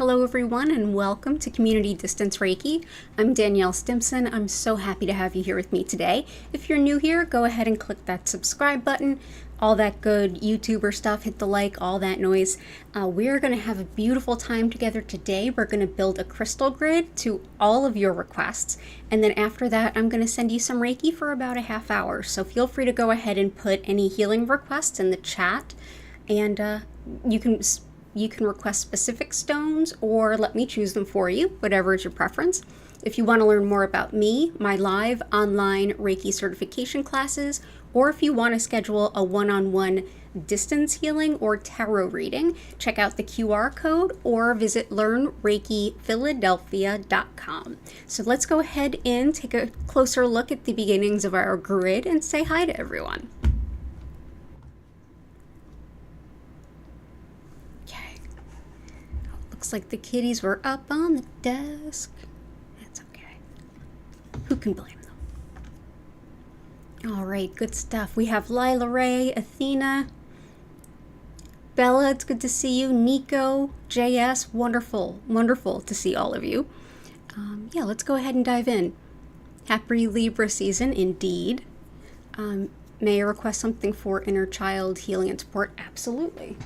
Hello everyone and welcome to Community Distance Reiki. I'm Danielle Stimpson. I'm so happy to have you here with me today. If you're new here, go ahead and click that subscribe button. All that good YouTuber stuff, hit the like, all that noise. We're going to have a beautiful time together today. We're going to build a crystal grid to all of your requests. And then after that, I'm going to send you some Reiki for about a half hour. So feel free to go ahead and put any healing requests in the chat. And you can request specific stones or let me choose them for you, whatever is your preference. If you want to learn more about me, my live online Reiki certification classes, or if you want to schedule a one-on-one distance healing or tarot reading, check out the QR code or visit learnreikiphiladelphia.com. So let's go ahead and take a closer look at the beginnings of our grid and say hi to everyone. Looks like the kitties were up on the desk. That's okay. Who can blame them? All right, good stuff. We have Lila Ray, Athena, Bella, it's good to see you. Nico, JS, wonderful, wonderful to see all of you. Yeah, let's go ahead and dive in. Happy Libra season, indeed. May I request something for inner child healing and support? Absolutely.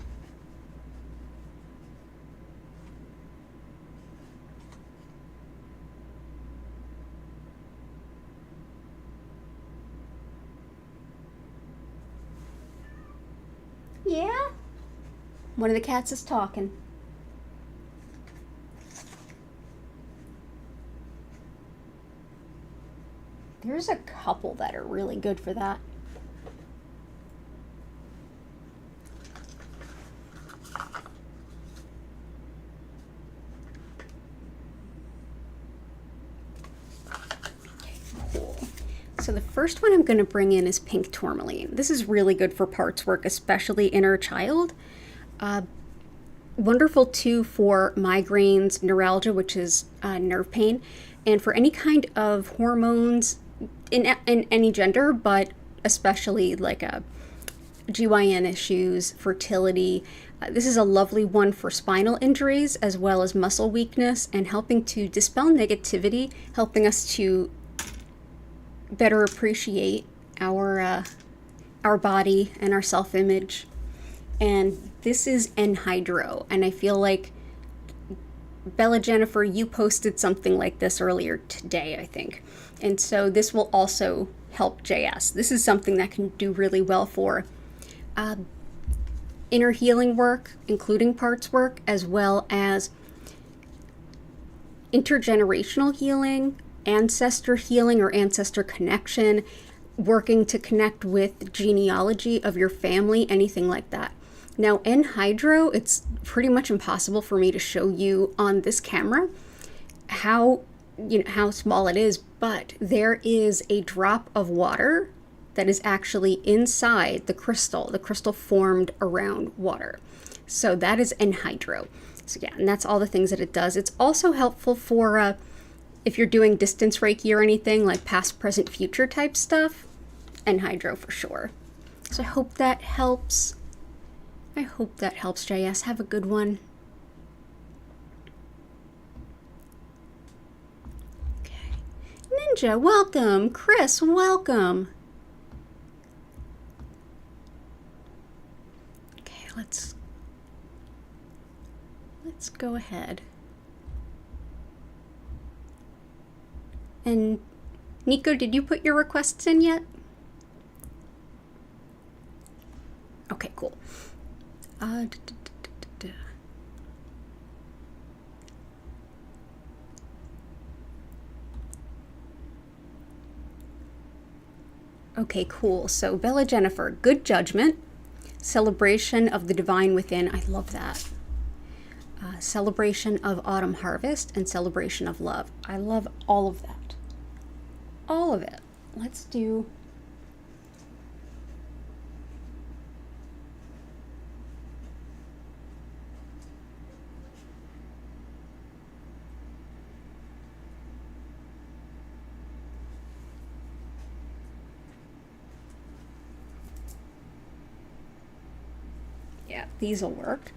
Yeah? One of the cats is talking. There's a couple that are really good for that. So the first one I'm going to bring in is pink tourmaline. This is really good for parts work, especially inner child. Wonderful too for migraines, neuralgia, which is nerve pain, and for any kind of hormones in any gender, but especially like GYN issues, fertility. This is a lovely one for spinal injuries as well as muscle weakness and helping to dispel negativity, helping us to better appreciate our body and our self-image. And this is N-Hydro, and I feel like Bella Jennifer, you posted something like this earlier today, I think, and so this will also help JS. This is something that can do really well for inner healing work, including parts work, as well as intergenerational healing, ancestor healing or ancestor connection, working to connect with genealogy of your family, anything like that. Now N-Hydro, it's pretty much impossible for me to show you on this camera how small it is, but there is a drop of water that is actually inside the crystal formed around water. So that is N-Hydro. So yeah, and that's all the things that it does. It's also helpful for if you're doing distance Reiki or anything like past, present, future type stuff, N-Hydro for sure. So I hope that helps. JS. Have a good one. Okay. Ninja, welcome. Chris, welcome. Okay, let's go ahead. And Nico, did you put your requests in yet? Okay, cool. Okay, cool. So Bella Jennifer, good judgment, celebration of the divine within. I love that. Celebration of autumn harvest and celebration of love. I love all of that. All of it. Let's do yeah, these will work.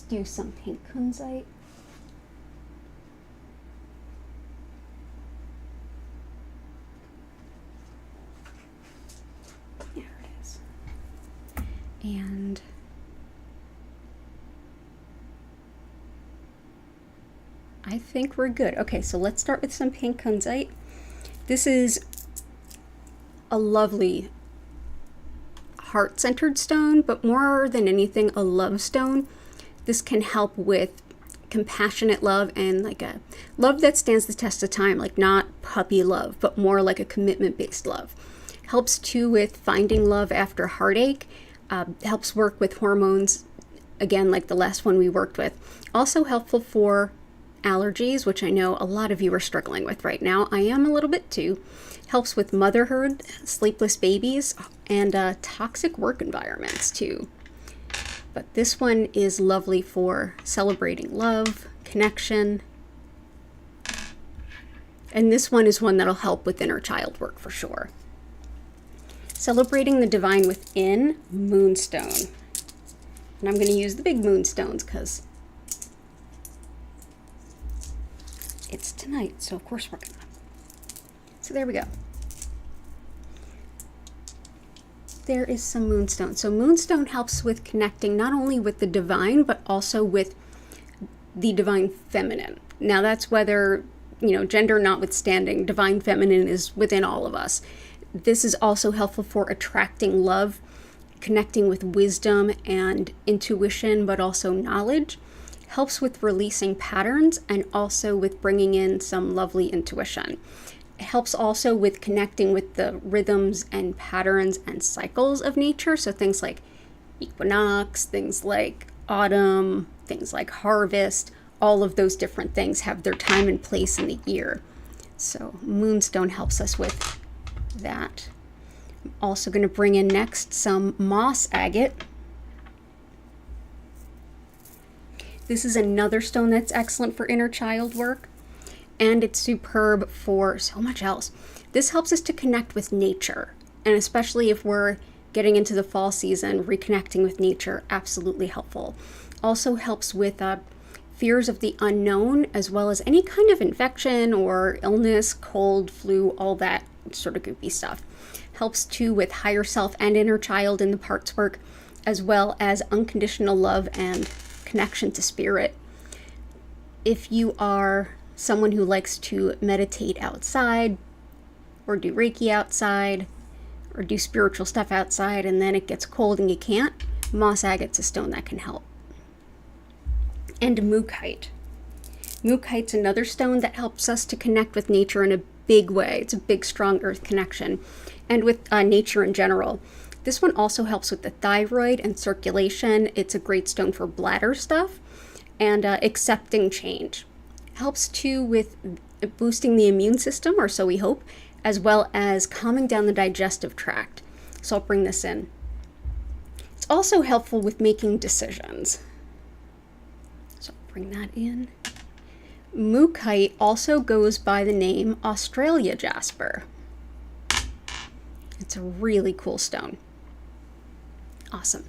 do some pink kunzite. There it is. And I think we're good. Okay, so let's start with some pink kunzite. This is a lovely heart-centered stone, but more than anything, a love stone. This can help with compassionate love and like a love that stands the test of time, like not puppy love, but more like a commitment-based love. Helps too with finding love after heartache. Helps work with hormones, again, like the last one we worked with. Also helpful for allergies, which I know a lot of you are struggling with right now. I am a little bit too. Helps with motherhood, sleepless babies, and toxic work environments too. But this one is lovely for celebrating love, connection. And this one is one that'll help with inner child work for sure. Celebrating the divine within, moonstone. And I'm going to use the big moonstones because it's tonight, so of course we're gonna. So there we go. There is some moonstone. So moonstone helps with connecting not only with the divine, but also with the divine feminine. Now that's whether, gender notwithstanding, divine feminine is within all of us. This is also helpful for attracting love, connecting with wisdom and intuition, but also knowledge. Helps with releasing patterns and also with bringing in some lovely intuition. It helps also with connecting with the rhythms and patterns and cycles of nature. So things like equinox, things like autumn, things like harvest, all of those different things have their time and place in the year. So moonstone helps us with that. I'm also going to bring in next some moss agate. This is another stone that's excellent for inner child work, and it's superb for so much else. This helps us to connect with nature, and especially if we're getting into the fall season, reconnecting with nature, absolutely helpful. Also helps with fears of the unknown, as well as any kind of infection or illness, cold, flu, all that sort of goopy stuff. Helps too with higher self and inner child in the parts work, as well as unconditional love and connection to spirit. If you are someone who likes to meditate outside, or do Reiki outside, or do spiritual stuff outside, and then it gets cold and you can't, moss agate's a stone that can help. And mookaite. Mookaite's another stone that helps us to connect with nature in a big way. It's a big, strong earth connection, and with nature in general. This one also helps with the thyroid and circulation. It's a great stone for bladder stuff and accepting change. Helps too with boosting the immune system, or so we hope, as well as calming down the digestive tract. So I'll bring this in. It's also helpful with making decisions. So I'll bring that in. Mookaite also goes by the name Australia jasper. It's a really cool stone. Awesome.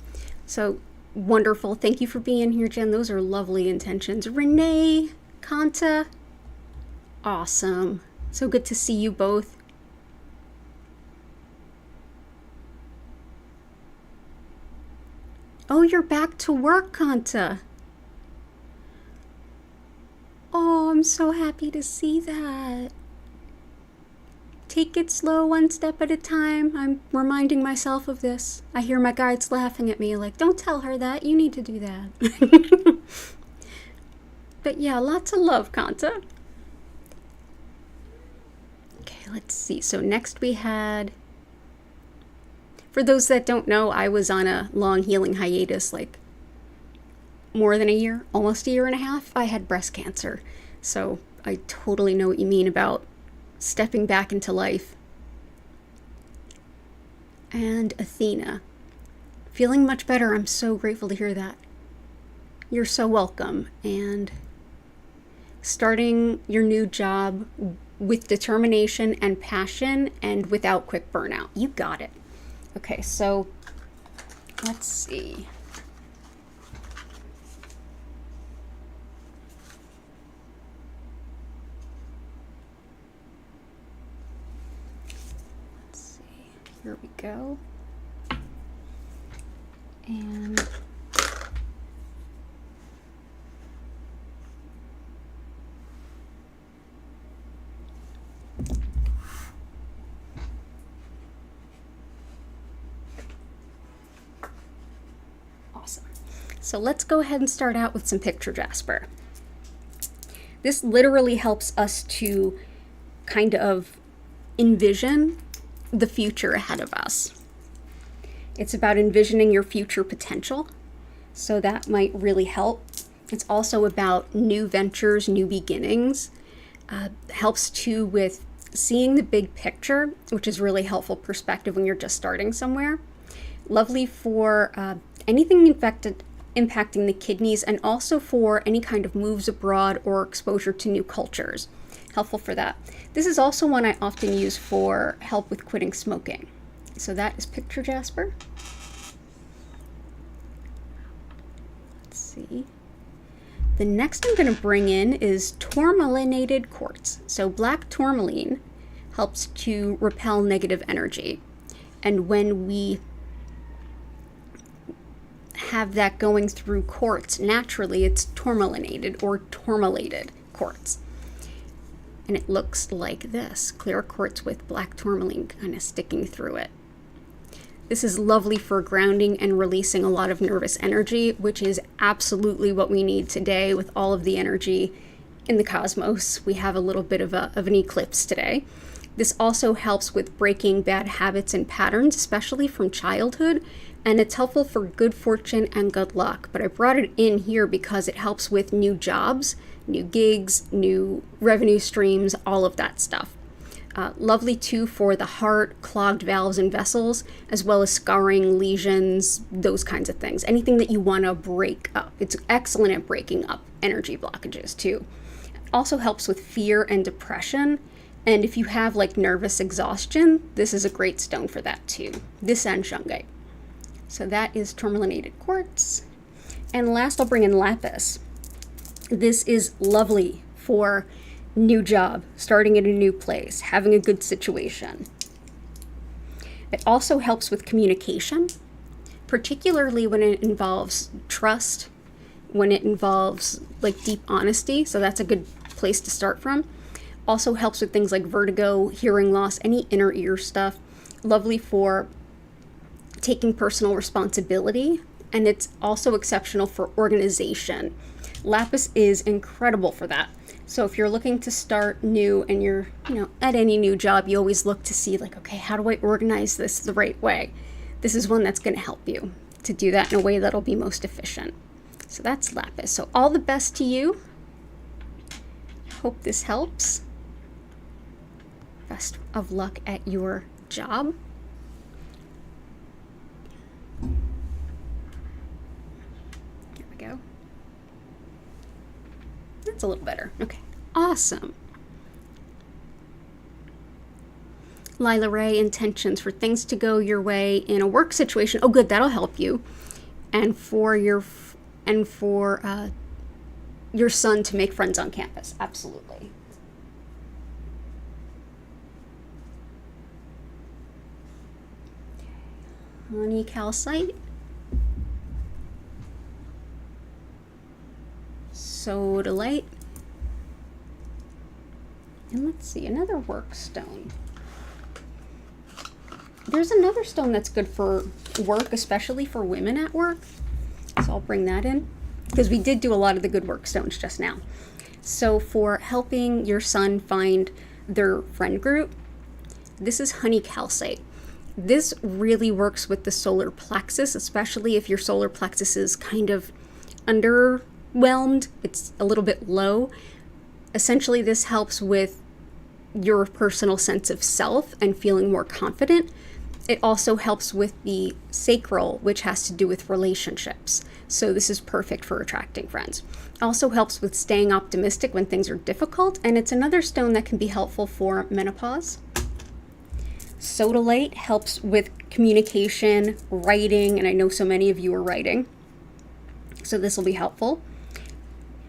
So wonderful. Thank you for being here, Jen. Those are lovely intentions. Renee, Kanta, awesome. So good to see you both. Oh, you're back to work, Kanta. Oh, I'm so happy to see that. Take it slow, one step at a time. I'm reminding myself of this. I hear my guides laughing at me like, don't tell her that. You need to do that. But yeah, lots of love, Kanta. Okay, let's see. So next we had, for those that don't know, I was on a long healing hiatus, like more than a year, almost a year and a half. I had breast cancer. So I totally know what you mean about stepping back into life. And Athena, feeling much better. I'm so grateful to hear that. You're so welcome. And starting your new job with determination and passion and without quick burnout. You got it. Okay, so let's see. Here we go. And awesome. So let's go ahead and start out with some picture jasper. This literally helps us to kind of envision the future ahead of us. It's about envisioning your future potential, so that might really help. It's also about new ventures, new beginnings. Helps too with seeing the big picture, which is really helpful perspective when you're just starting somewhere. Lovely for anything impacting the kidneys, and also for any kind of moves abroad or exposure to new cultures. Helpful for that. This is also one I often use for help with quitting smoking. So that is picture jasper. Let's see. The next I'm going to bring in is tourmalinated quartz. So black tourmaline helps to repel negative energy. And when we have that going through quartz, naturally it's tourmalinated or tourmalated quartz. And it looks like this, clear quartz with black tourmaline kind of sticking through it. This is lovely for grounding and releasing a lot of nervous energy, which is absolutely what we need today with all of the energy in the cosmos. We have a little bit of an eclipse today. This also helps with breaking bad habits and patterns, especially from childhood, and it's helpful for good fortune and good luck. But I brought it in here because it helps with new jobs, new gigs, new revenue streams, all of that stuff. Lovely too for the heart, clogged valves and vessels, as well as scarring, lesions, those kinds of things. Anything that you want to break up. It's excellent at breaking up energy blockages too. Also helps with fear and depression. And if you have like nervous exhaustion, this is a great stone for that too. This and shungite. So that is tourmalinated quartz. And last I'll bring in lapis. This is lovely for new job, starting at a new place, having a good situation. It also helps with communication, particularly when it involves trust, when it involves like deep honesty. So that's a good place to start from. Also helps with things like vertigo, hearing loss, any inner ear stuff. Lovely for taking personal responsibility, and it's also exceptional for organization. Lapis is incredible for that. So if you're looking to start new and you're, at any new job, you always look to see like, okay, how do I organize this the right way? This is one that's going to help you to do that in a way that'll be most efficient. So that's lapis. So all the best to you. Hope this helps. Best of luck at your job. Here we go. That's a little better. Okay, awesome. Lila Ray, intentions for things to go your way in a work situation. Oh, good, that'll help you. And for your son to make friends on campus. Absolutely. Honey calcite. Sodalite. And let's see, another work stone. There's another stone that's good for work, especially for women at work. So I'll bring that in because we did do a lot of the good work stones just now. So for helping your son find their friend group, this is honey calcite. This really works with the solar plexus, especially if your solar plexus is kind of underwhelmed. It's a little bit low. Essentially, this helps with your personal sense of self and feeling more confident. It also helps with the sacral, which has to do with relationships. So this is perfect for attracting friends. Also helps with staying optimistic when things are difficult. And it's another stone that can be helpful for menopause. Sodalite helps with communication, writing, and I know so many of you are writing. So this will be helpful.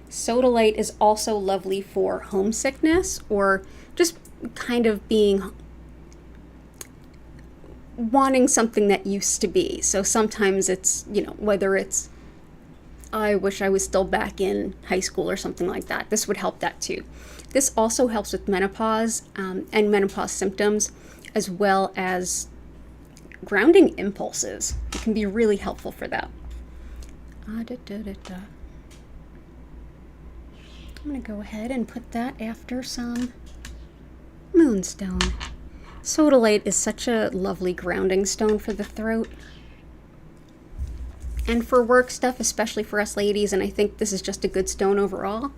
Sodalite is also lovely for homesickness or just kind of being wanting something that used to be. So sometimes it's, whether it's, I wish I was still back in high school or something like that. This would help that too. This also helps with menopause and menopause symptoms, as well as grounding impulses. It can be really helpful for that. I'm going to go ahead and put that after some moonstone. Sodalite is such a lovely grounding stone for the throat. And for work stuff, especially for us ladies, and I think this is just a good stone overall.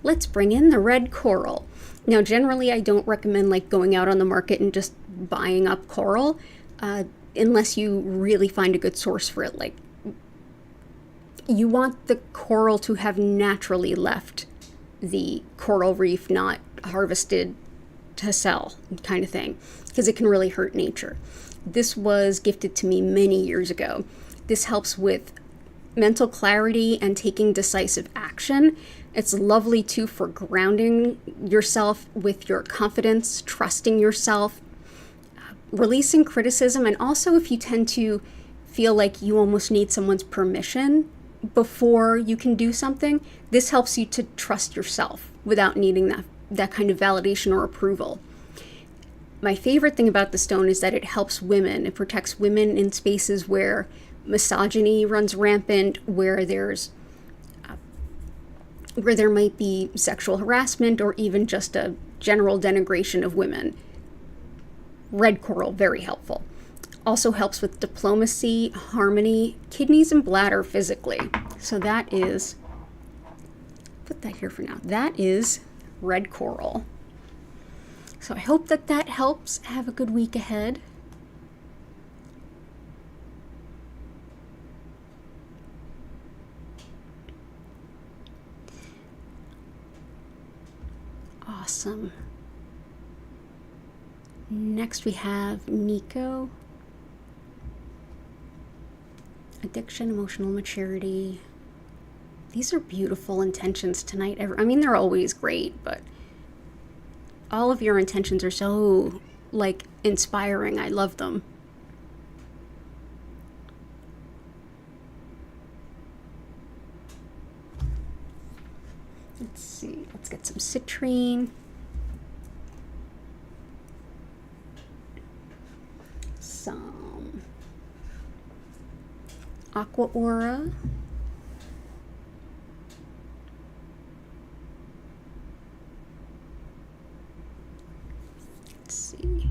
Let's bring in the red coral. Now, generally, I don't recommend like going out on the market and just buying up coral unless you really find a good source for it. Like, you want the coral to have naturally left the coral reef, not harvested to sell kind of thing, because it can really hurt nature. This was gifted to me many years ago. This helps with mental clarity and taking decisive action. It's lovely too for grounding yourself with your confidence, trusting yourself, releasing criticism, and also if you tend to feel like you almost need someone's permission before you can do something, this helps you to trust yourself without needing that kind of validation or approval. My favorite thing about the stone is that it helps women. It protects women in spaces where misogyny runs rampant, where there might be sexual harassment or even just a general denigration of women. Red coral, very helpful. Also helps with diplomacy, harmony, kidneys and bladder physically. So that is, put that here for now. That is red coral. So I hope that helps. Have a good week ahead. Awesome. Next we have Nico. Addiction, emotional maturity. These are beautiful intentions tonight. I mean, they're always great, but all of your intentions are so, like, inspiring. I love them. Let's see. Let's get some citrine. Some aqua aura. Let's see.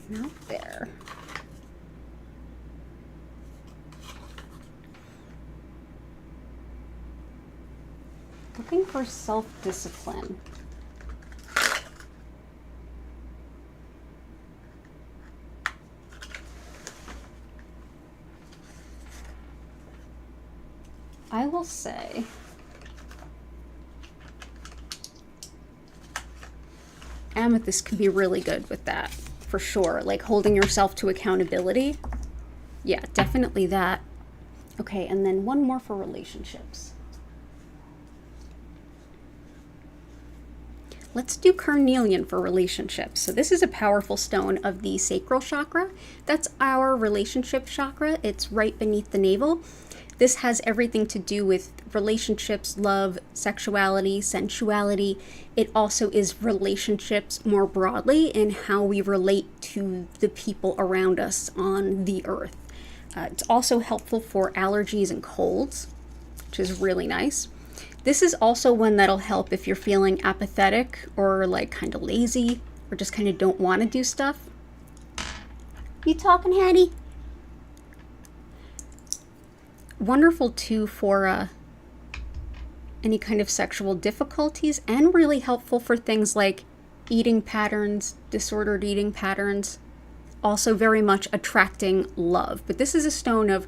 Not there. Looking for self-discipline. I will say amethyst can be really good with that. For sure, like holding yourself to accountability. Yeah, definitely that. Okay, and then one more for relationships. Let's do carnelian for relationships. So this is a powerful stone of the sacral chakra. That's our relationship chakra. It's right beneath the navel. This has everything to do with relationships, love, sexuality, sensuality. It also is relationships more broadly and how we relate to the people around us on the earth. It's also helpful for allergies and colds, which is really nice. This is also one that'll help if you're feeling apathetic or like kind of lazy or just kind of don't want to do stuff. You talking, Hattie? Wonderful too for any kind of sexual difficulties, and really helpful for things like eating patterns, disordered eating patterns. Also very much attracting love. But this is a stone of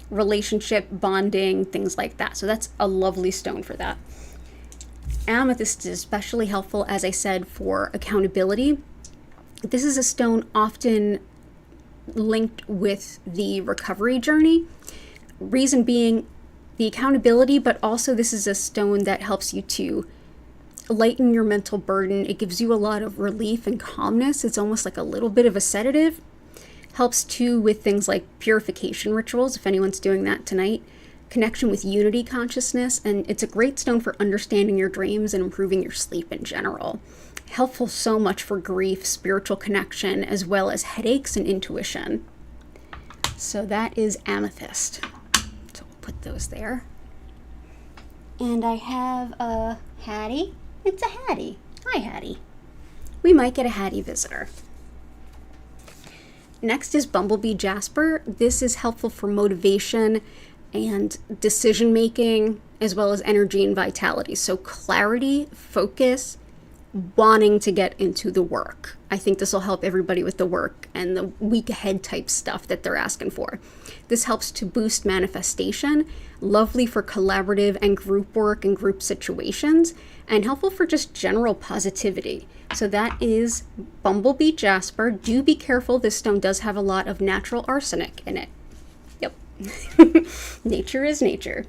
relationship bonding, things like that. So that's a lovely stone for that. Amethyst is especially helpful, as I said, for accountability. This is a stone often linked with the recovery journey. Reason being the accountability, but also this is a stone that helps you to lighten your mental burden. It gives you a lot of relief and calmness. It's almost like a little bit of a sedative. Helps too with things like purification rituals, if anyone's doing that tonight. Connection with unity consciousness, and it's a great stone for understanding your dreams and improving your sleep in general. Helpful so much for grief, spiritual connection, as well as headaches and intuition. So that is amethyst. So we'll put those there. And I have a Hattie. It's a Hattie. Hi, Hattie. We might get a Hattie visitor. Next is bumblebee jasper. This is helpful for motivation and decision making, as well as energy and vitality. So clarity, focus, wanting to get into the work. I think this will help everybody with the work and the week ahead type stuff that they're asking for. This helps to boost manifestation, lovely for collaborative and group work and group situations, and helpful for just general positivity. So that is bumblebee jasper. Do be careful, this stone does have a lot of natural arsenic in it. Yep. Nature is nature.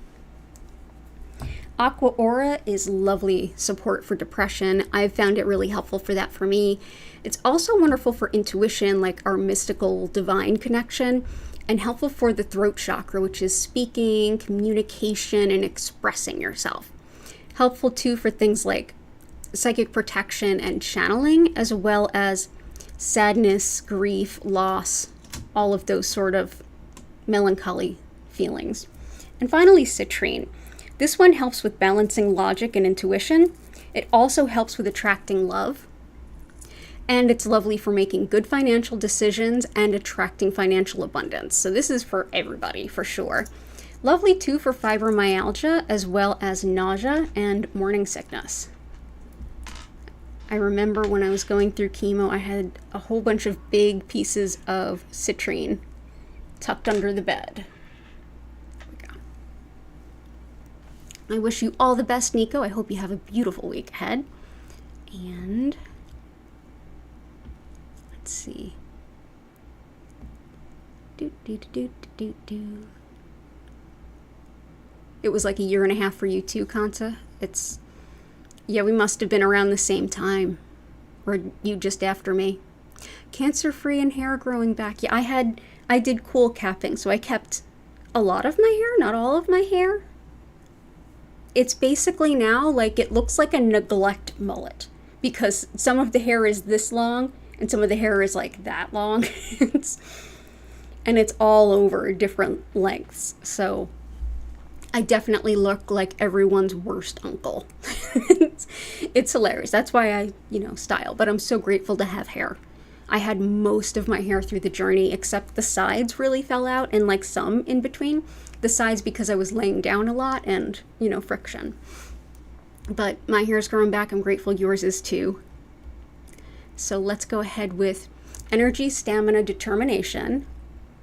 Aqua aura is lovely support for depression. I've found it really helpful for that for me. It's also wonderful for intuition, like our mystical divine connection, and helpful for the throat chakra, which is speaking, communication, and expressing yourself. Helpful too for things like psychic protection and channeling, as well as sadness, grief, loss, all of those sort of melancholy feelings. And finally, citrine. This one helps with balancing logic and intuition. It also helps with attracting love. And it's lovely for making good financial decisions and attracting financial abundance. So this is for everybody, for sure. Lovely too for fibromyalgia, as well as nausea and morning sickness. I remember when I was going through chemo, I had a whole bunch of big pieces of citrine tucked under the bed. I wish you all the best, Nico. I hope you have a beautiful week ahead. And let's see. It was like a year and a half for you too, Kanta. Yeah, we must have been around the same time. Or you just after me. Cancer-free and hair growing back. Yeah, I did cool capping, so I kept a lot of my hair, not all of my hair. It's basically now like it looks like a neglect mullet, because some of the hair is this long and some of the hair is like that long. And it's all over different lengths. So I definitely look like everyone's worst uncle. It's hilarious. That's why I, style. But I'm so grateful to have hair. I had most of my hair through the journey, except the sides really fell out and like some in between. The sides because I was laying down a lot and, friction. But my hair's growing back. I'm grateful yours is too. So let's go ahead with energy, stamina, determination.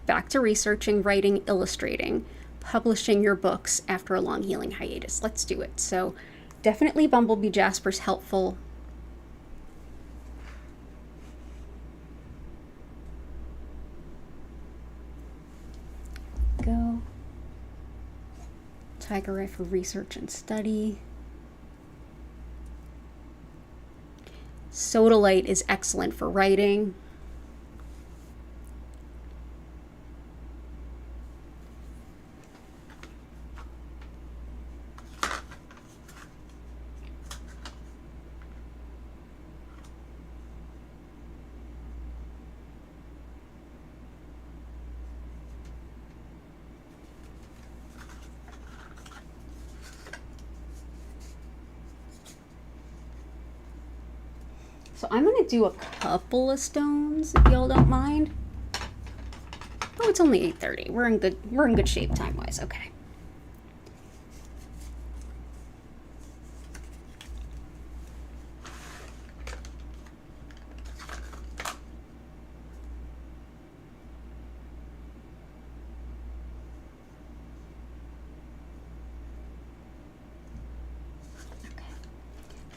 Back to researching, writing, illustrating, publishing your books after a long healing hiatus. Let's do it. So definitely bumblebee jasper's helpful. Go. Tiger eye for research and study. Sodalite is excellent for writing. So I'm going to do a couple of stones, if y'all don't mind. Oh, it's only 8:30. We're in good shape time-wise. Okay.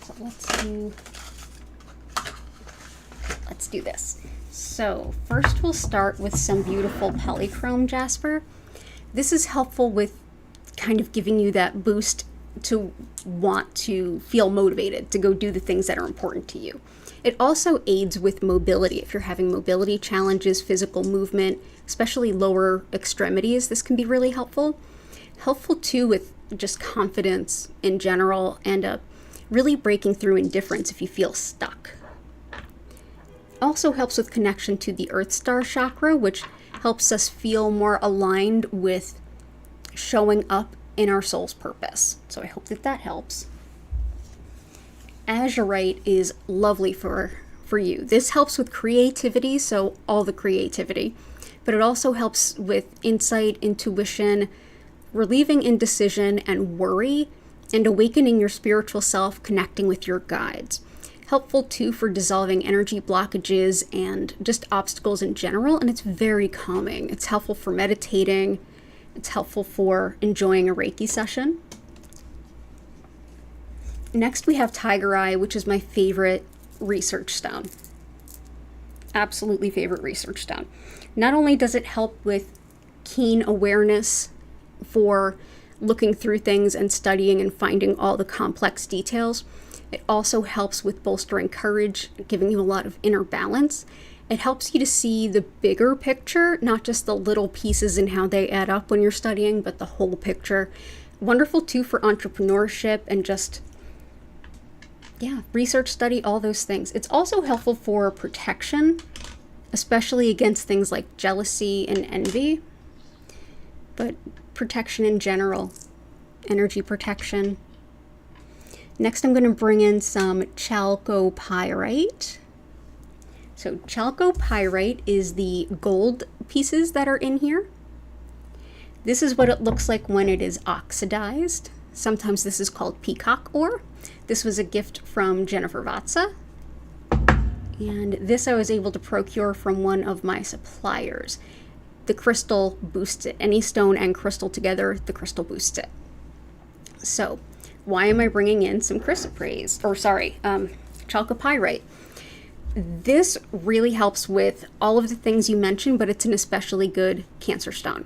So let's do this. So first we'll start with some beautiful polychrome jasper. This is helpful with kind of giving you that boost to want to feel motivated to go do the things that are important to you. It also aids with mobility. If you're having mobility challenges, physical movement, especially lower extremities, this can be really helpful. Helpful too with just confidence in general and really breaking through indifference if you feel stuck. Also helps with connection to the Earth Star chakra, which helps us feel more aligned with showing up in our soul's purpose. So I hope that helps. Azurite is lovely for you. This helps with creativity, so all the creativity, but it also helps with insight, intuition, relieving indecision and worry, and awakening your spiritual self, connecting with your guides. Helpful too for dissolving energy blockages and just obstacles in general, and it's very calming. It's helpful for meditating. It's helpful for enjoying a Reiki session. Next we have Tiger Eye, which is my favorite research stone. Absolutely favorite research stone. Not only does it help with keen awareness for looking through things and studying and finding all the complex details, it also helps with bolstering courage, giving you a lot of inner balance. It helps you to see the bigger picture, not just the little pieces and how they add up when you're studying, but the whole picture. Wonderful too for entrepreneurship and just, research, study, all those things. It's also helpful for protection, especially against things like jealousy and envy, but protection in general, energy protection. Next, I'm going to bring in some chalcopyrite. So chalcopyrite is the gold pieces that are in here. This is what it looks like when it is oxidized. Sometimes this is called peacock ore. This was a gift from Jennifer Vatsa. And this I was able to procure from one of my suppliers. The crystal boosts it. Any stone and crystal together, the crystal boosts it. So why am I bringing in some chalcopyrite? This really helps with all of the things you mentioned, but it's an especially good Cancer stone.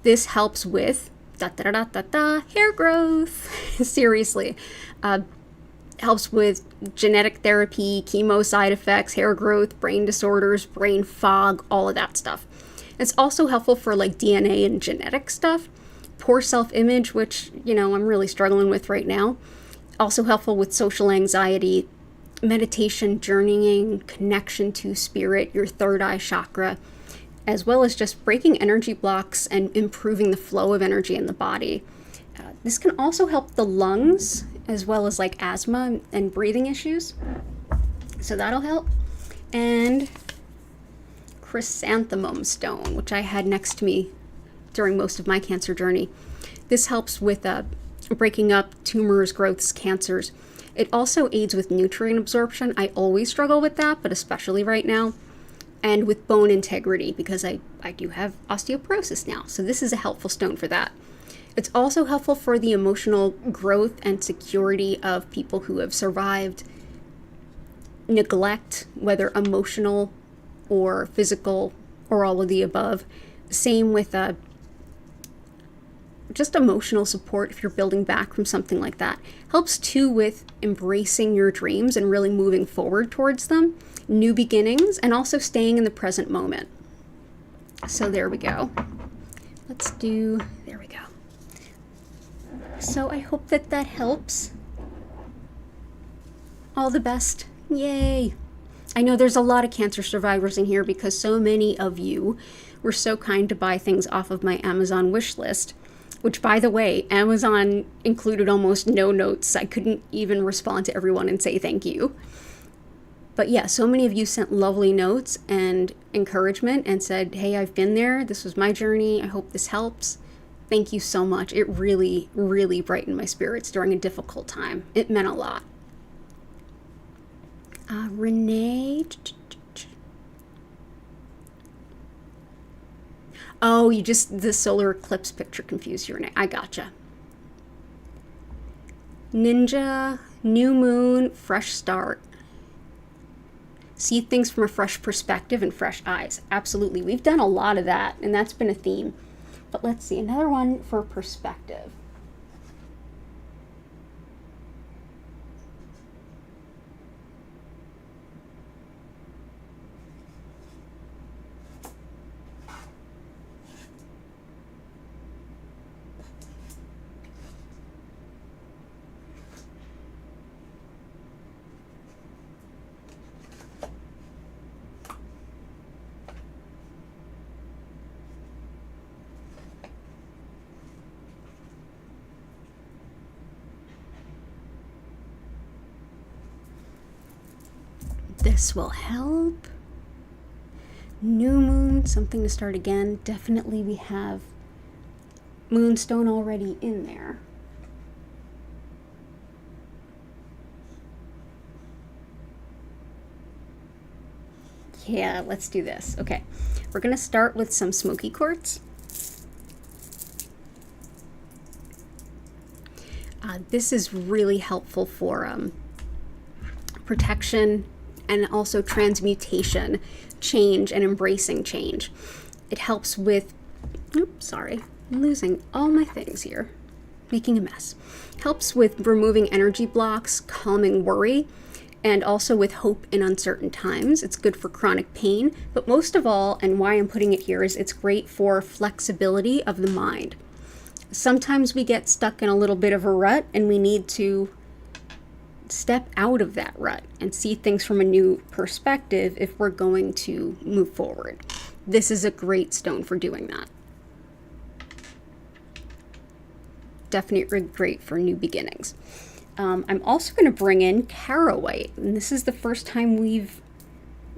This helps with hair growth. Seriously. Helps with genetic therapy, chemo side effects, hair growth, brain disorders, brain fog, all of that stuff. It's also helpful for like DNA and genetic stuff. Poor self-image, which, I'm really struggling with right now. Also helpful with social anxiety, meditation, journeying, connection to spirit, your third eye chakra, as well as just breaking energy blocks and improving the flow of energy in the body. This can also help the lungs, as well as like asthma and breathing issues. So that'll help. And chrysanthemum stone, which I had next to me during most of my cancer journey. This helps with breaking up tumors, growths, cancers. It also aids with nutrient absorption. I always struggle with that, but especially right now. And with bone integrity, because I do have osteoporosis now. So this is a helpful stone for that. It's also helpful for the emotional growth and security of people who have survived neglect, whether emotional or physical or all of the above. Same with just emotional support if you're building back from something like that. Helps too with embracing your dreams and really moving forward towards them, new beginnings, and also staying in the present moment. So there we go. There we go. So I hope that helps. All the best. Yay. I know there's a lot of cancer survivors in here because so many of you were so kind to buy things off of my Amazon wish list, which, by the way, Amazon included almost no notes. I couldn't even respond to everyone and say thank you. But yeah, so many of you sent lovely notes and encouragement and said, hey, I've been there. This was my journey. I hope this helps. Thank you so much. It really, really brightened my spirits during a difficult time. It meant a lot. Renee. Oh, the solar eclipse picture confused you, Renee. I gotcha. Ninja New moon, fresh start. See things from a fresh perspective and fresh eyes. Absolutely. We've done a lot of that, and that's been a theme. But let's see, another one for perspective. This will help. New moon, something to start again. Definitely we have moonstone already in there. Yeah, let's do this. Okay, we're gonna start with some smoky quartz. This is really helpful for protection and also transmutation, change, and embracing change. It helps with, oops, sorry, I'm losing all my things here, making a mess. Helps with removing energy blocks, calming worry, and also with hope in uncertain times. It's good for chronic pain, but most of all, and why I'm putting it here, is it's great for flexibility of the mind. Sometimes we get stuck in a little bit of a rut and we need to step out of that rut and see things from a new perspective if we're going to move forward. This is a great stone for doing that. Definitely great for new beginnings. I'm also going to bring in Carawhite, and this is the first time we've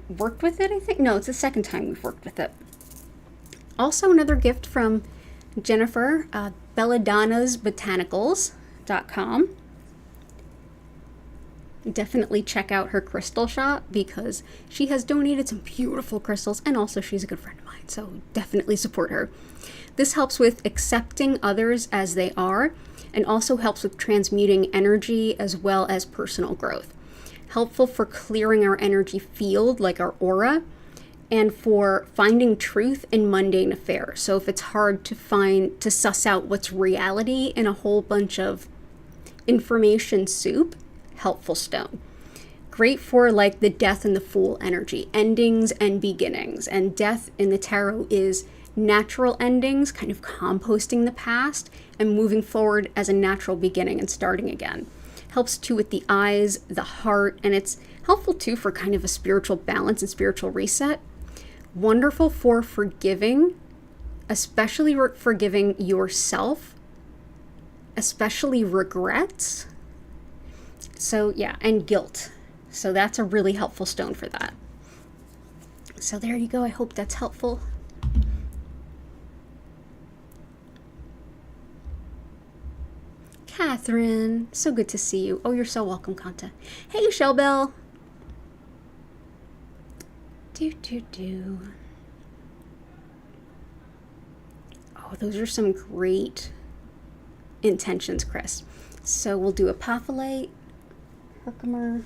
worked with it, I think. No, it's the second time we've worked with it. Also another gift from Jennifer, belladonnasbotanicals.com. Definitely check out her crystal shop because she has donated some beautiful crystals, and also she's a good friend of mine, so definitely support her. This helps with accepting others as they are, and also helps with transmuting energy as well as personal growth. Helpful for clearing our energy field, like our aura, and for finding truth in mundane affairs. So if it's hard to suss out what's reality in a whole bunch of information soup, helpful stone. Great for like the death and the fool energy, endings and beginnings. And death in the tarot is natural endings, kind of composting the past and moving forward as a natural beginning and starting again. Helps too with the eyes, the heart, and it's helpful too for kind of a spiritual balance and spiritual reset. Wonderful for forgiving, especially forgiving yourself, especially regrets. So yeah, and guilt. So that's a really helpful stone for that. So there you go. I hope that's helpful. Catherine, so good to see you. Oh, you're so welcome, Kanta. Hey, Shellbell. Oh, those are some great intentions, Chris. So we'll do apophyllite, herkimer.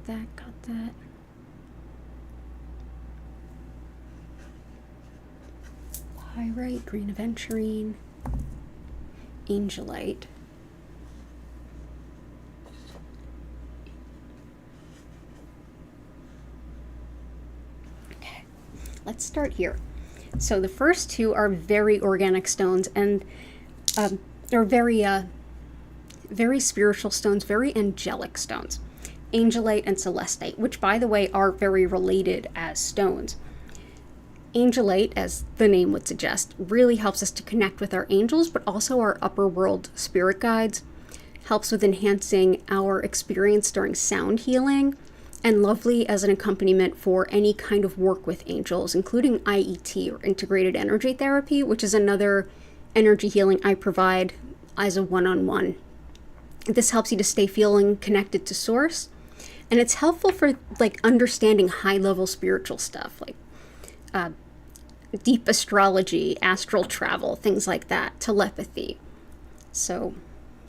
Got that. Pyrite, green aventurine, angelite. Okay, let's start here. So the first two are very organic stones, and they're very spiritual stones, very angelic stones. Angelite and celestite, which by the way are very related as stones. Angelite, as the name would suggest, really helps us to connect with our angels, but also our upper world spirit guides. Helps with enhancing our experience during sound healing, and lovely as an accompaniment for any kind of work with angels, including IET, or integrated energy therapy, which is another energy healing I provide as a one-on-one. This helps you to stay feeling connected to source, and it's helpful for like understanding high-level spiritual stuff, like deep astrology, astral travel, things like that, telepathy. So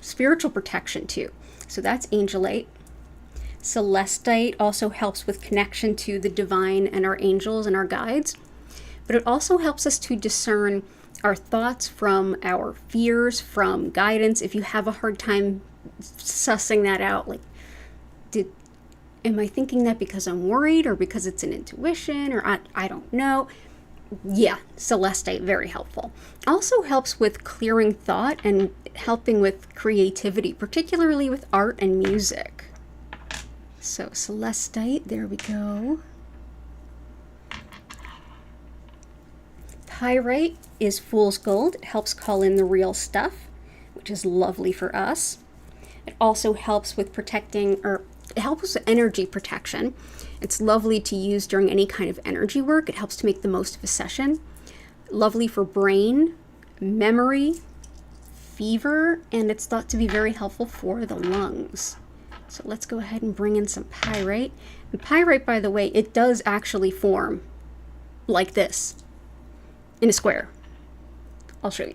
spiritual protection too. So that's angelite. Celestite also helps with connection to the divine and our angels and our guides. But it also helps us to discern our thoughts from our fears, from guidance. If you have a hard time sussing that out, like, am I thinking that because I'm worried or because it's an intuition or I don't know. Yeah, celestite, very helpful. Also helps with clearing thought and helping with creativity, particularly with art and music. So celestite, there we go. Pyrite is fool's gold. It helps call in the real stuff, which is lovely for us. It also helps with protecting, or it helps with energy protection. It's lovely to use during any kind of energy work. It helps to make the most of a session. Lovely for brain, memory, fever, and it's thought to be very helpful for the lungs. So let's go ahead and bring in some pyrite. And pyrite, by the way, it does actually form like this in a square. I'll show you.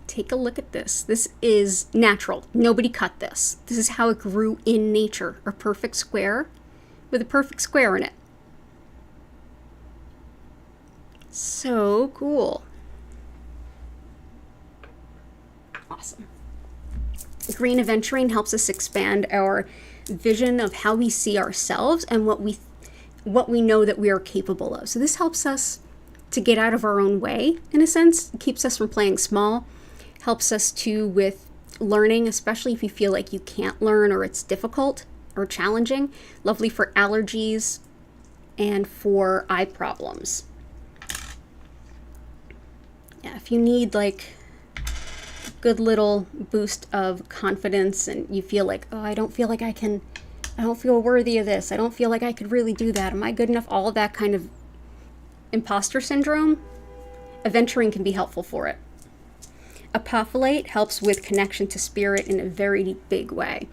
Take a look at this. This is natural. Nobody cut this. This is how it grew in nature. A perfect square with a perfect square in it. So cool. Awesome. Green aventurine helps us expand our vision of how we see ourselves and what we know that we are capable of. So this helps us to get out of our own way, in a sense. It keeps us from playing small. Helps us too with learning, especially if you feel like you can't learn or it's difficult or challenging. Lovely for allergies and for eye problems. Yeah, if you need like a good little boost of confidence and you feel like, oh, I don't feel worthy of this. I don't feel like I could really do that. Am I good enough? All of that kind of imposter syndrome, aventurine can be helpful for it. Apophyllite helps with connection to spirit in a very big way.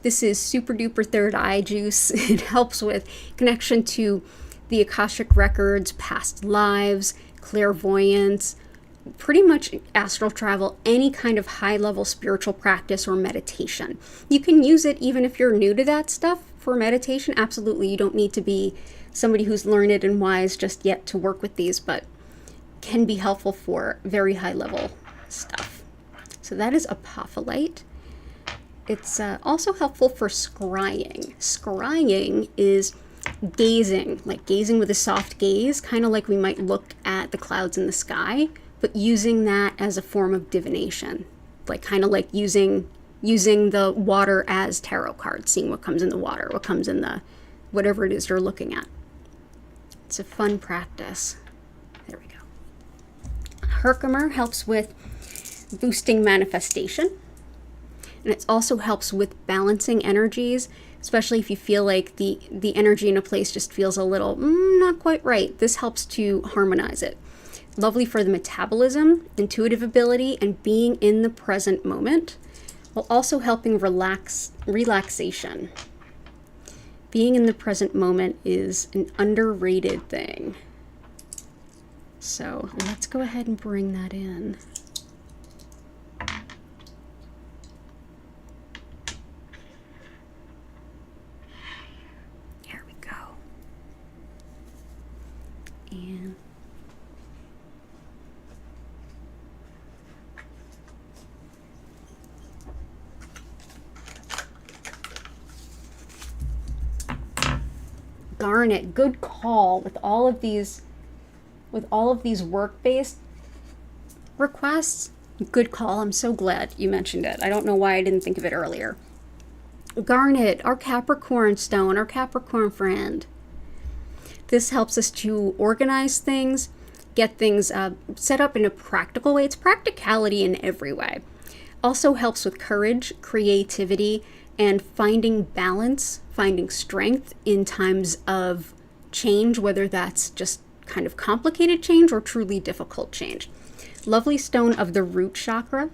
This is super duper third eye juice. It helps with connection to the Akashic records, past lives, clairvoyance, pretty much astral travel, any kind of high level spiritual practice or meditation. You can use it even if you're new to that stuff for meditation. Absolutely, you don't need to be somebody who's learned and wise just yet to work with these, but can be helpful for very high level stuff. So that is apophyllite. It's also helpful for scrying. Scrying is gazing, like gazing with a soft gaze, kind of like we might look at the clouds in the sky, but using that as a form of divination, like kind of like using the water as tarot cards, seeing what comes in the water, what comes in the whatever it is you're looking at. It's a fun practice. There we go. Herkimer helps with boosting manifestation, and it also helps with balancing energies, especially if you feel like the energy in a place just feels a little not quite right. This helps to harmonize it. Lovely for the metabolism, intuitive ability, and being in the present moment, while also helping relaxation. Being in the present moment is an underrated thing. So let's go ahead and bring that in. There we go. And garnet, good call with all of these work-based requests. Good call. I'm so glad you mentioned it. I don't know why I didn't think of it earlier. Garnet, our Capricorn stone, our Capricorn friend. This helps us to organize things, get things set up in a practical way. It's practicality in every way. Also helps with courage, creativity, and finding balance, finding strength in times of change, whether that's just kind of complicated change or truly difficult change. Lovely stone of the root chakra.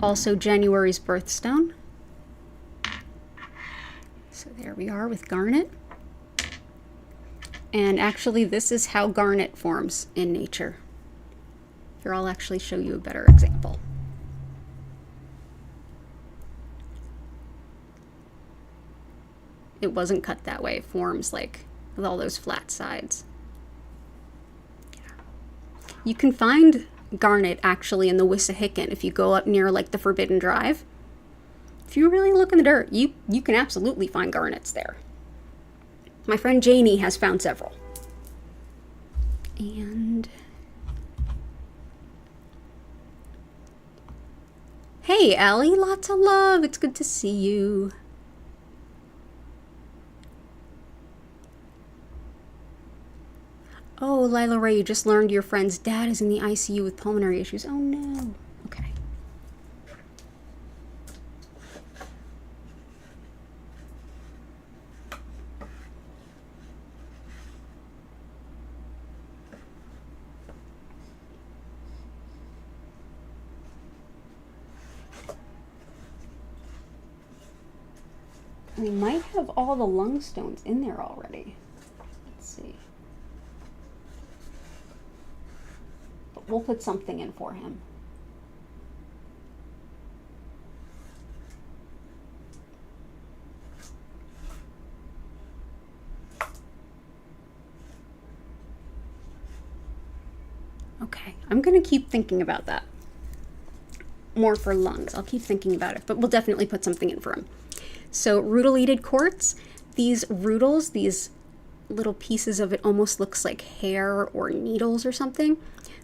Also January's birthstone. So there we are with garnet. And actually, this is how garnet forms in nature. Here, I'll actually show you a better example. It wasn't cut that way. It forms like with all those flat sides. You can find garnet actually in the Wissahickon if you go up near like the Forbidden Drive. If you really look in the dirt, you can absolutely find garnets there. My friend Janie has found several. And hey, Allie, lots of love. It's good to see you. Oh, Lila Ray, you just learned your friend's dad is in the ICU with pulmonary issues. Oh no. Okay. We might have all the lung stones in there already. Let's see. But we'll put something in for him. Okay, I'm gonna keep thinking about that. More for lungs. I'll keep thinking about it, but we'll definitely put something in for him. So rutilated quartz, these rutils, these little pieces of it almost looks like hair or needles or something.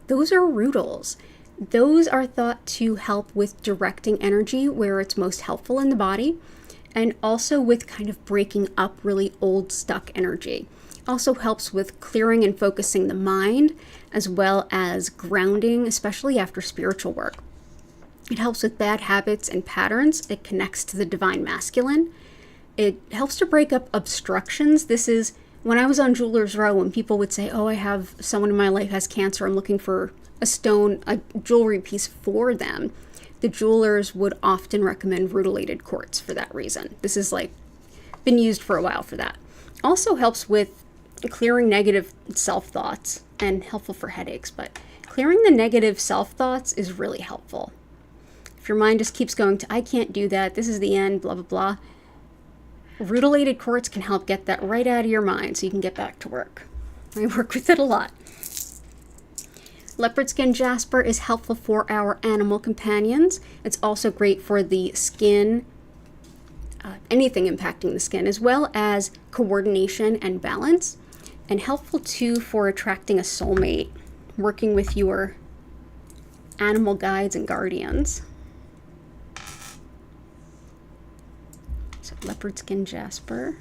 Those are rutils. Those are thought to help with directing energy where it's most helpful in the body, and also with kind of breaking up really old stuck energy. Also helps with clearing and focusing the mind, as well as grounding, especially after spiritual work. It helps with bad habits and patterns. It connects to the divine masculine. It helps to break up obstructions. This is when I was on Jeweler's Row, when people would say, oh, I have someone in my life has cancer. I'm looking for a stone, a jewelry piece for them. The jewelers would often recommend rutilated quartz for that reason. This is like been used for a while for that. Also helps with clearing negative self-thoughts and helpful for headaches, but clearing the negative self-thoughts is really helpful. If your mind just keeps going to, I can't do that, this is the end, blah, blah, blah, rutilated quartz can help get that right out of your mind so you can get back to work. I work with it a lot. Leopard skin jasper is helpful for our animal companions. It's also great for the skin, anything impacting the skin, as well as coordination and balance, and helpful too for attracting a soulmate, working with your animal guides and guardians. So leopard skin jasper.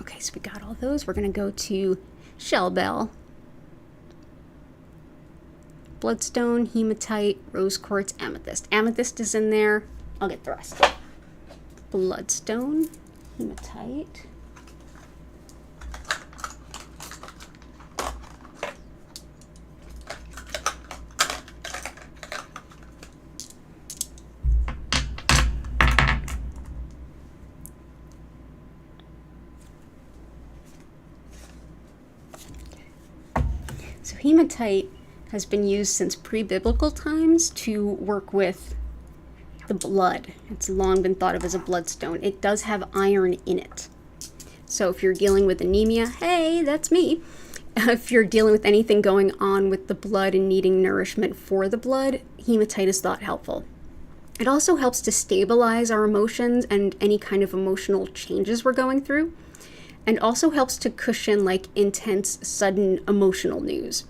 Okay, so we got all those. We're going to go to shell bell, bloodstone, hematite, rose quartz, amethyst. Amethyst is in there. I'll get the rest. Bloodstone, hematite. So hematite has been used since pre-biblical times to work with the blood. It's long been thought of as a bloodstone. It does have iron in it. So if you're dealing with anemia, hey, that's me. If you're dealing with anything going on with the blood and needing nourishment for the blood, hematite is thought helpful. It also helps to stabilize our emotions and any kind of emotional changes we're going through, and also helps to cushion like intense, sudden emotional news.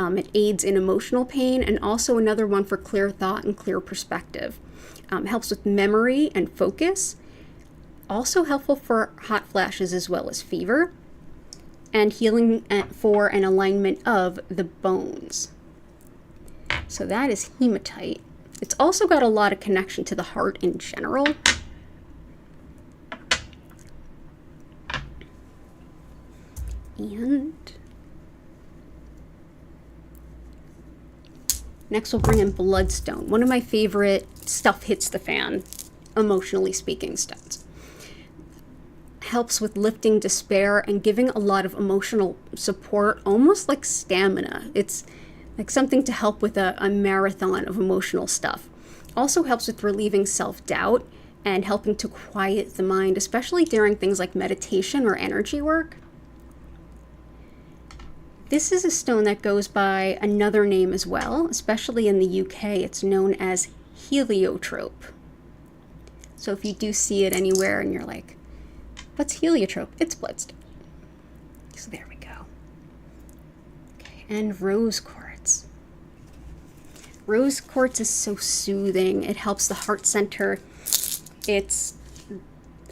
It aids in emotional pain, and also another one for clear thought and clear perspective. Helps with memory and focus. Also helpful for hot flashes as well as fever. And healing for an alignment of the bones. So that is hematite. It's also got a lot of connection to the heart in general. Next we'll bring in bloodstone. One of my favorite stuff hits the fan, emotionally speaking, stones. Helps with lifting despair and giving a lot of emotional support, almost like stamina. It's like something to help with a marathon of emotional stuff. Also helps with relieving self-doubt and helping to quiet the mind, especially during things like meditation or energy work. This is a stone that goes by another name as well, especially in the UK. It's known as heliotrope. So if you do see it anywhere and you're like, what's heliotrope? It's bloodstone. So there we go. Okay, and rose quartz. Rose quartz is so soothing. It helps the heart center. It's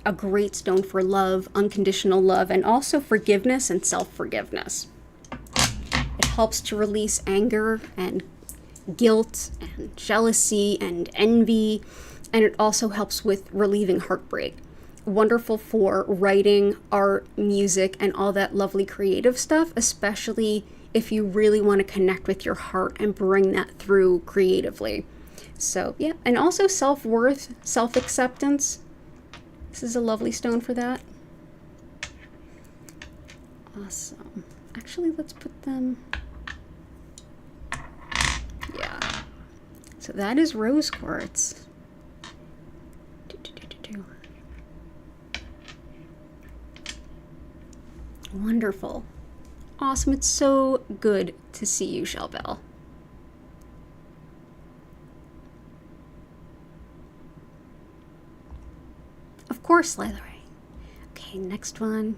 a great stone for love, unconditional love, and also forgiveness and self-forgiveness. It helps to release anger and guilt and jealousy and envy, and it also helps with relieving heartbreak. Wonderful for writing, art, music, and all that lovely creative stuff, especially if you really want to connect with your heart and bring that through creatively. So yeah, and also self-worth, self-acceptance. This is a lovely stone for that. Awesome. Actually, let's put them, yeah. So that is rose quartz. Wonderful. Awesome. It's so good to see you, Shelbell. Of course, Lilac. Okay, next one.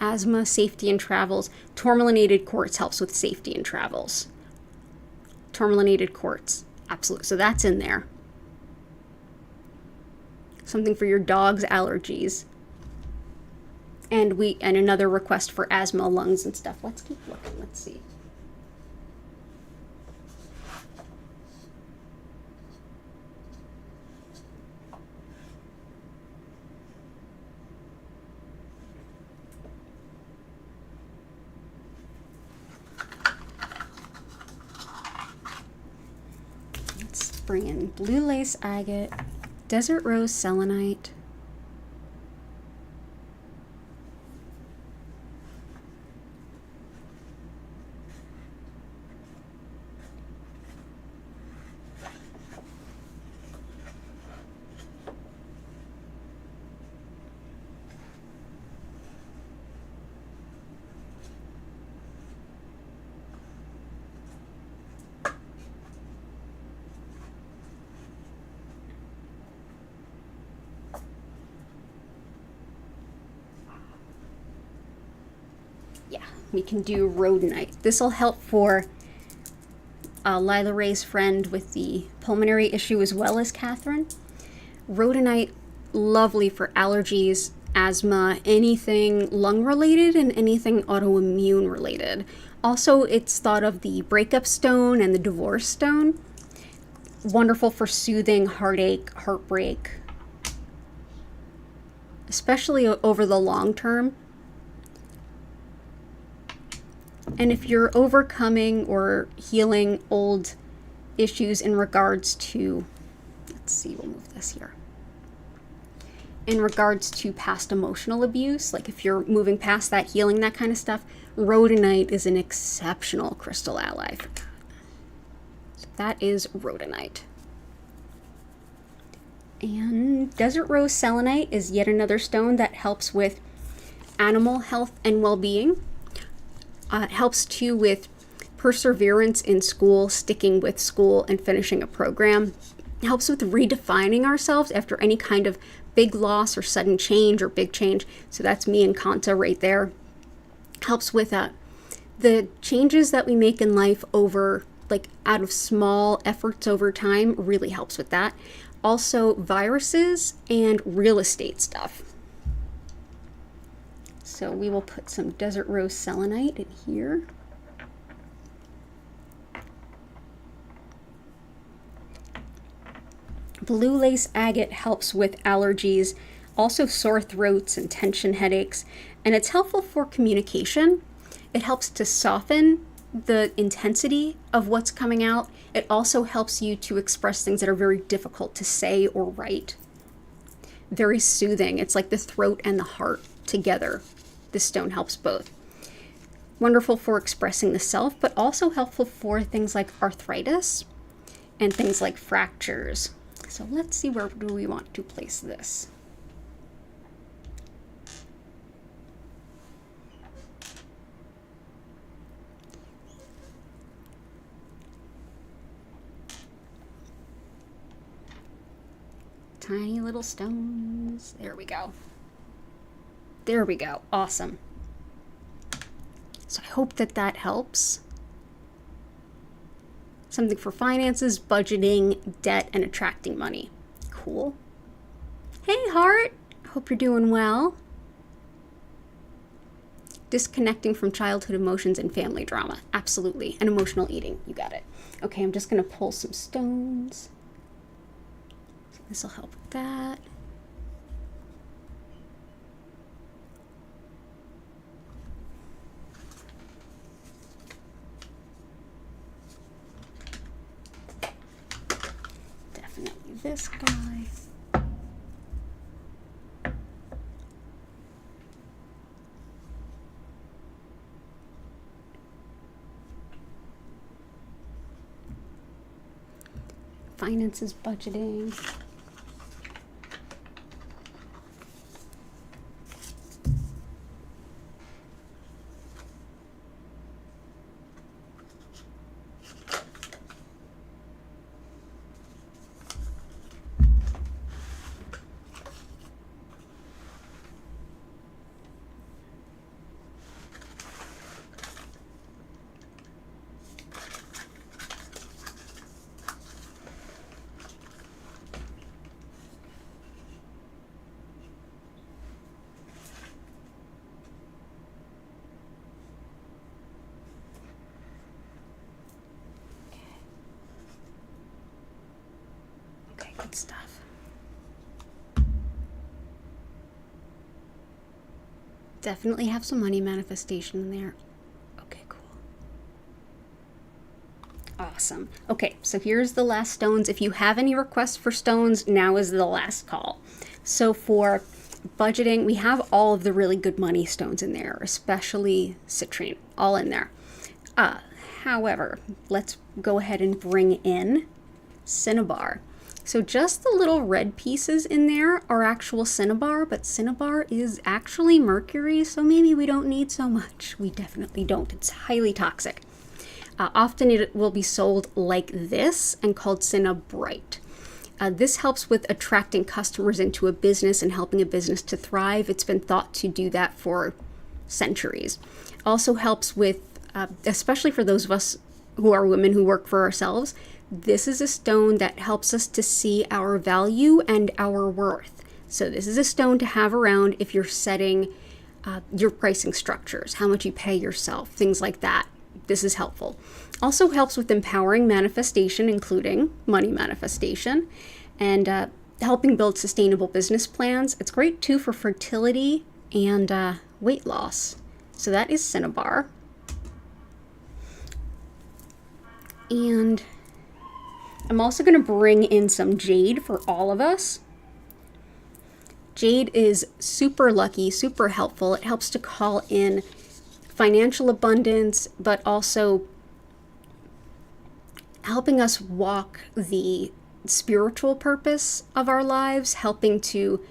Asthma, safety, and travels. Tourmalinated quartz helps with safety and travels. Tourmalinated quartz. Absolutely. So that's in there. Something for your dog's allergies. And another request for asthma, lungs, and stuff. Let's keep looking. Let's see. Let's bring in blue lace agate, desert rose selenite, we can do rhodonite. This will help for Lila Ray's friend with the pulmonary issue as well as Catherine. Rhodonite, lovely for allergies, asthma, anything lung related and anything autoimmune related. Also, it's thought of the breakup stone and the divorce stone. Wonderful for soothing heartache, heartbreak, especially over the long term. And if you're overcoming or healing old issues in regards to, let's see, we'll move this here. In regards to past emotional abuse, like if you're moving past that, healing that kind of stuff, rhodonite is an exceptional crystal ally for that. So that is rhodonite. And desert rose selenite is yet another stone that helps with animal health and well-being. It helps too with perseverance in school, sticking with school and finishing a program. It helps with redefining ourselves after any kind of big loss or sudden change or big change. So that's me and Kanta right there. Helps with the changes that we make in life over, like out of small efforts over time, really helps with that. Also viruses and real estate stuff. So we will put some desert rose selenite in here. Blue lace agate helps with allergies, Also sore throats and tension headaches. And it's helpful for communication. It helps to soften the intensity of what's coming out. It also helps you to express things that are very difficult to say or write. Very soothing. It's like the throat and the heart together. This stone helps both. Wonderful for expressing the self, but also helpful for things like arthritis and things like fractures. So let's see, where do we want to place this? Tiny little stones. There we go. There we go. Awesome. So I hope that that helps. Something for finances, budgeting, debt, and attracting money. Cool. Hey, heart. Hope you're doing well. Disconnecting from childhood emotions and family drama. Absolutely. And emotional eating. You got it. Okay, I'm just going to pull some stones. This will help with that. Definitely this guy. Finances, budgeting. Good stuff. Definitely have some money manifestation in there. Okay, cool. Awesome. Okay, so here's the last stones. If you have any requests for stones, now is the last call. So for budgeting, we have all of the really good money stones in there, especially citrine, all in there. However, let's go ahead and bring in cinnabar. So just the little red pieces in there are actual cinnabar, but cinnabar is actually mercury, so maybe we don't need so much. We definitely don't. It's highly toxic. Often it will be sold like this and called cinnabrite. This helps with attracting customers into a business and helping a business to thrive. It's been thought to do that for centuries. Also helps with, especially for those of us who are women who work for ourselves, this is a stone that helps us to see our value and our worth. So this is a stone to have around if you're setting your pricing structures, how much you pay yourself, things like that. This is helpful. Also helps with empowering manifestation, including money manifestation, and helping build sustainable business plans. It's great too for fertility and weight loss. So that is cinnabar. And I'm also going to bring in some jade for all of us. Jade is super lucky, super helpful. It helps to call in financial abundance, but also helping us walk the spiritual purpose of our lives, helping to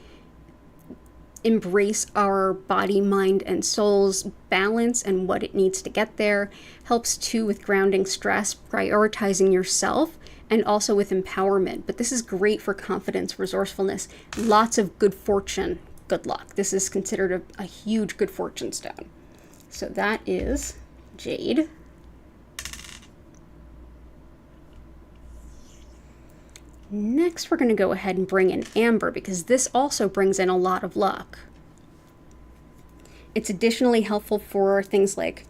embrace our body, mind, and soul's balance and what it needs to get there. Helps too with grounding stress, prioritizing yourself, and also with empowerment. But this is great for confidence, resourcefulness, lots of good fortune, good luck. This is considered a huge good fortune stone. So that is jade. Next, we're going to go ahead and bring in amber because this also brings in a lot of luck. It's additionally helpful for things like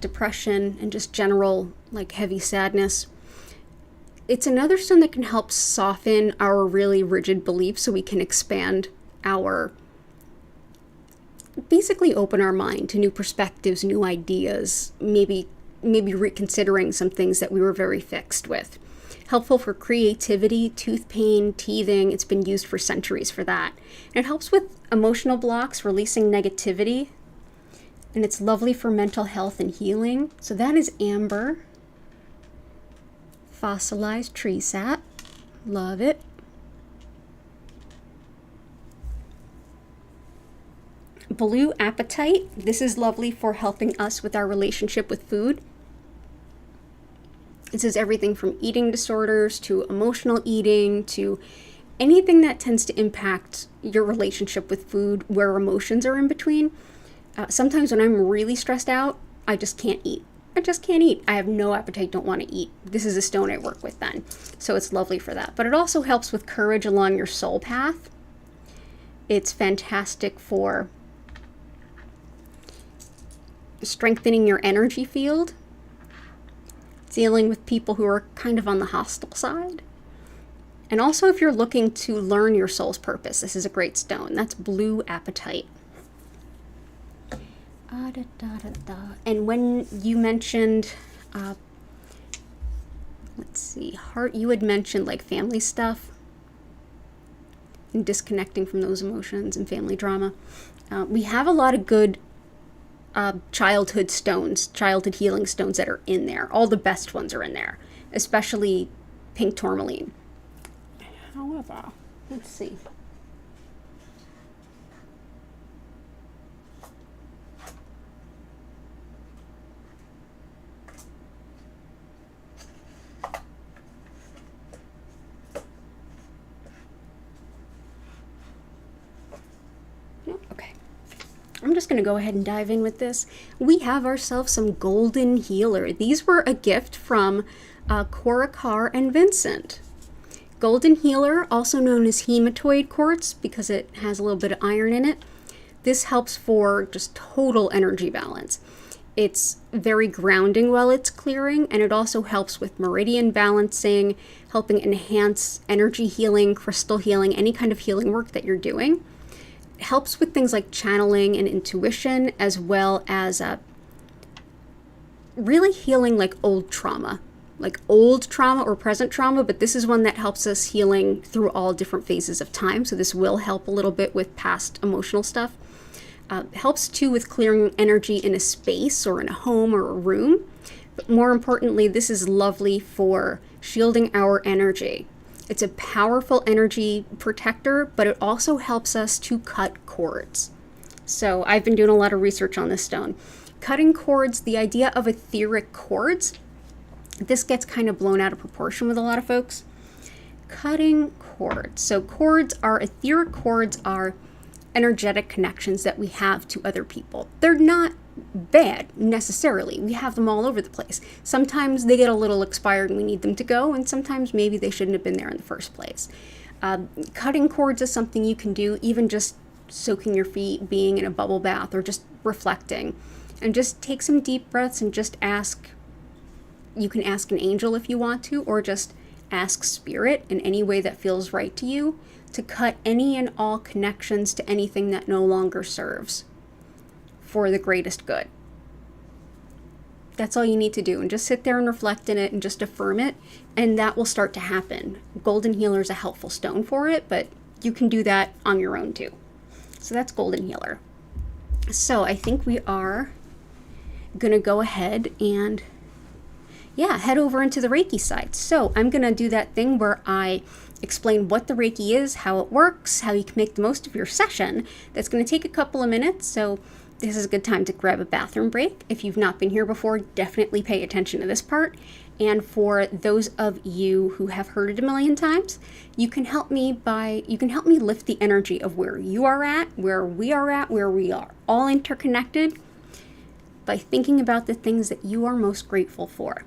depression and just general like heavy sadness. It's another stone that can help soften our really rigid beliefs so we can expand basically open our mind to new perspectives, new ideas, maybe reconsidering some things that we were very fixed with. Helpful for creativity, tooth pain, teething. It's been used for centuries for that. And it helps with emotional blocks, releasing negativity. And it's lovely for mental health and healing. So that is amber. Fossilized tree sap. Love it. Blue apatite. This is lovely for helping us with our relationship with food. It says everything from eating disorders to emotional eating to anything that tends to impact your relationship with food where emotions are in between. Sometimes when I'm really stressed out, I just can't eat. I have no appetite, don't want to eat. This is a stone I work with then. So it's lovely for that. But it also helps with courage along your soul path. It's fantastic for strengthening your energy field. Dealing with people who are kind of on the hostile side. And also if you're looking to learn your soul's purpose, this is a great stone. That's blue apatite. And when you mentioned, let's see, heart, you had mentioned like family stuff and disconnecting from those emotions and family drama. We have a lot of good childhood stones, childhood healing stones that are in there. All the best ones are in there, especially pink tourmaline. However, let's see. I'm just going to go ahead and dive in with this. We have ourselves some golden healer. These were a gift from Cora Carr and Vincent. Golden healer, also known as hematoid quartz because it has a little bit of iron in it. This helps for just total energy balance. It's very grounding while it's clearing, and it also helps with meridian balancing, helping enhance energy healing, crystal healing, any kind of healing work that you're doing. Helps with things like channeling and intuition, as well as really healing like old trauma or present trauma, but this is one that helps us healing through all different phases of time. So this will help a little bit with past emotional stuff. Helps too with clearing energy in a space or in a home or a room. But more importantly, this is lovely for shielding our energy. It's a powerful energy protector, but it also helps us to cut cords. So I've been doing a lot of research on this stone. Cutting cords, the idea of etheric cords, this gets kind of blown out of proportion with a lot of folks. Cutting cords. So etheric cords are energetic connections that we have to other people. They're not bad necessarily. We have them all over the place. Sometimes they get a little expired and we need them to go, and sometimes maybe they shouldn't have been there in the first place. Cutting cords is something you can do, even just soaking your feet, being in a bubble bath, or just reflecting. And just take some deep breaths and just ask. You can ask an angel if you want to, or just ask spirit in any way that feels right to you to cut any and all connections to anything that no longer serves for the greatest good. That's all you need to do, and just sit there and reflect in it and just affirm it, and that will start to happen. Golden healer is a helpful stone for it, but you can do that on your own too. So that's golden healer. So I think we are gonna go ahead and head over into the Reiki side. So I'm gonna do that thing where I explain what the Reiki is, how it works, how you can make the most of your session. That's gonna take a couple of minutes, so this is a good time to grab a bathroom break. If you've not been here before, definitely pay attention to this part. And for those of you who have heard it a million times, you can help me lift the energy of where you are at, where we are at, where we are all interconnected by thinking about the things that you are most grateful for.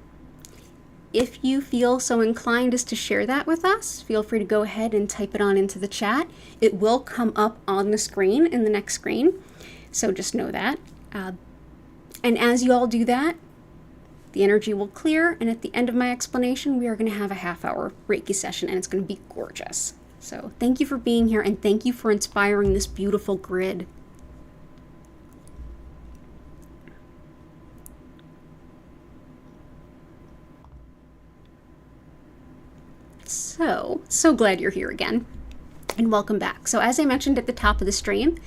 If you feel so inclined as to share that with us, feel free to go ahead and type it on into the chat. It will come up on the screen in the next screen. So just know that. And as you all do that, the energy will clear. And at the end of my explanation, we are going to have a half-hour Reiki session, and it's going to be gorgeous. So thank you for being here, and thank you for inspiring this beautiful grid. So glad you're here again, and welcome back. So as I mentioned at the top of the stream,